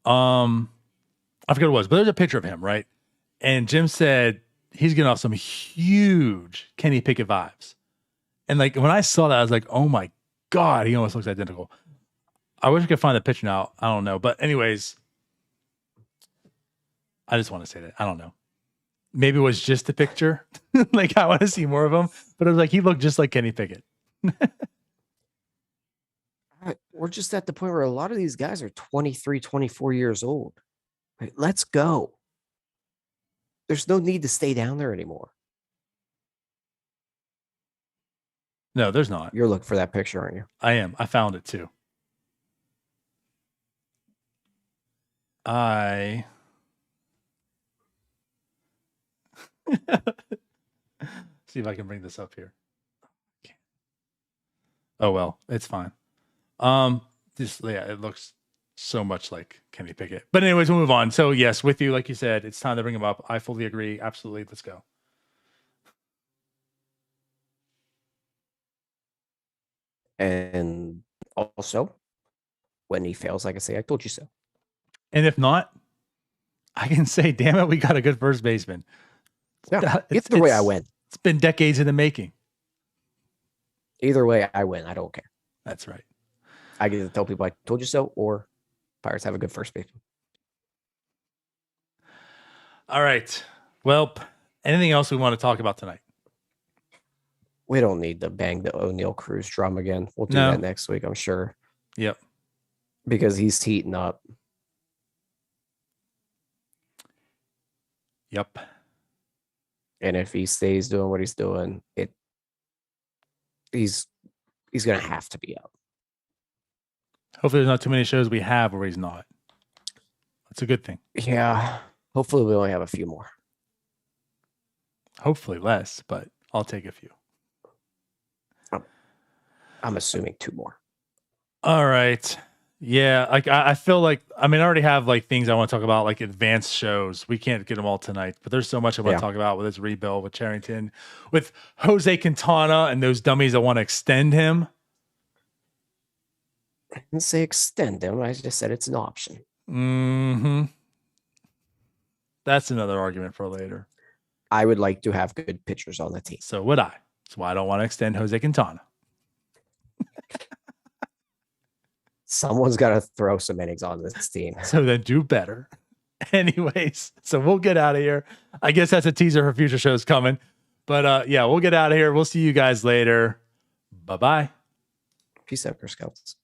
Speaker 3: I forget what it was, but there's a picture of him, right? And Jim said he's getting off some huge Kenny Pickett vibes. And like, when I saw that, I was like, oh my God, he almost looks identical. I wish I could find the picture now. I don't know. But anyways, I just want to say that. I don't know. Maybe it was just a picture. Like, I want to see more of him. But it was like, he looked just like Kenny Pickett.
Speaker 2: We're just at the point where a lot of these guys are 23, 24 years old. Like, let's go. There's no need to stay down there anymore.
Speaker 3: No, there's not.
Speaker 2: You're looking for that picture, aren't you?
Speaker 3: I am. I found it too. See if I can bring this up here. Oh well, it's fine. It looks so much like Kenny Pickett. But anyways, we'll move on. So yes, with you, like you said, it's time to bring him up. I fully agree. Absolutely. Let's go.
Speaker 2: And also, when he fails, I can say, I told you so.
Speaker 3: And if not, I can say, damn it, we got a good first baseman.
Speaker 2: Yeah, either way, I win.
Speaker 3: It's been decades in the making.
Speaker 2: Either way, I win. I don't care.
Speaker 3: That's right.
Speaker 2: I get to tell people I told you so, or Pirates have a good first baseman.
Speaker 3: All right. Well, anything else we want to talk about tonight?
Speaker 2: We don't need to bang the O'Neal Cruz drum again. We'll do that next week, I'm sure.
Speaker 3: Yep.
Speaker 2: Because he's heating up.
Speaker 3: Yep.
Speaker 2: And if he stays doing what he's doing, he's going to have to be up.
Speaker 3: Hopefully there's not too many shows we have where he's not. That's a good thing.
Speaker 2: Yeah. Hopefully we only have a few more.
Speaker 3: Hopefully less, but I'll take a few.
Speaker 2: I'm assuming 2 more.
Speaker 3: All right. Yeah. Like I feel like, I already have like things I want to talk about, like advanced shows. We can't get them all tonight, but there's so much I want to talk about with his rebuild, with Charrington, with Jose Quintana and those dummies that want to extend him.
Speaker 2: I didn't say extend him. I just said it's an option.
Speaker 3: Mm-hmm. That's another argument for later.
Speaker 2: I would like to have good pitchers on the team.
Speaker 3: So would I. That's why I don't want to extend Jose Quintana.
Speaker 2: Someone's got to throw some innings on this team.
Speaker 3: So then do better. Anyways, so we'll get out of here. I guess that's a teaser for future shows coming. But yeah, we'll get out of here. We'll see you guys later. Bye-bye.
Speaker 2: Peace out, Girl Scouts.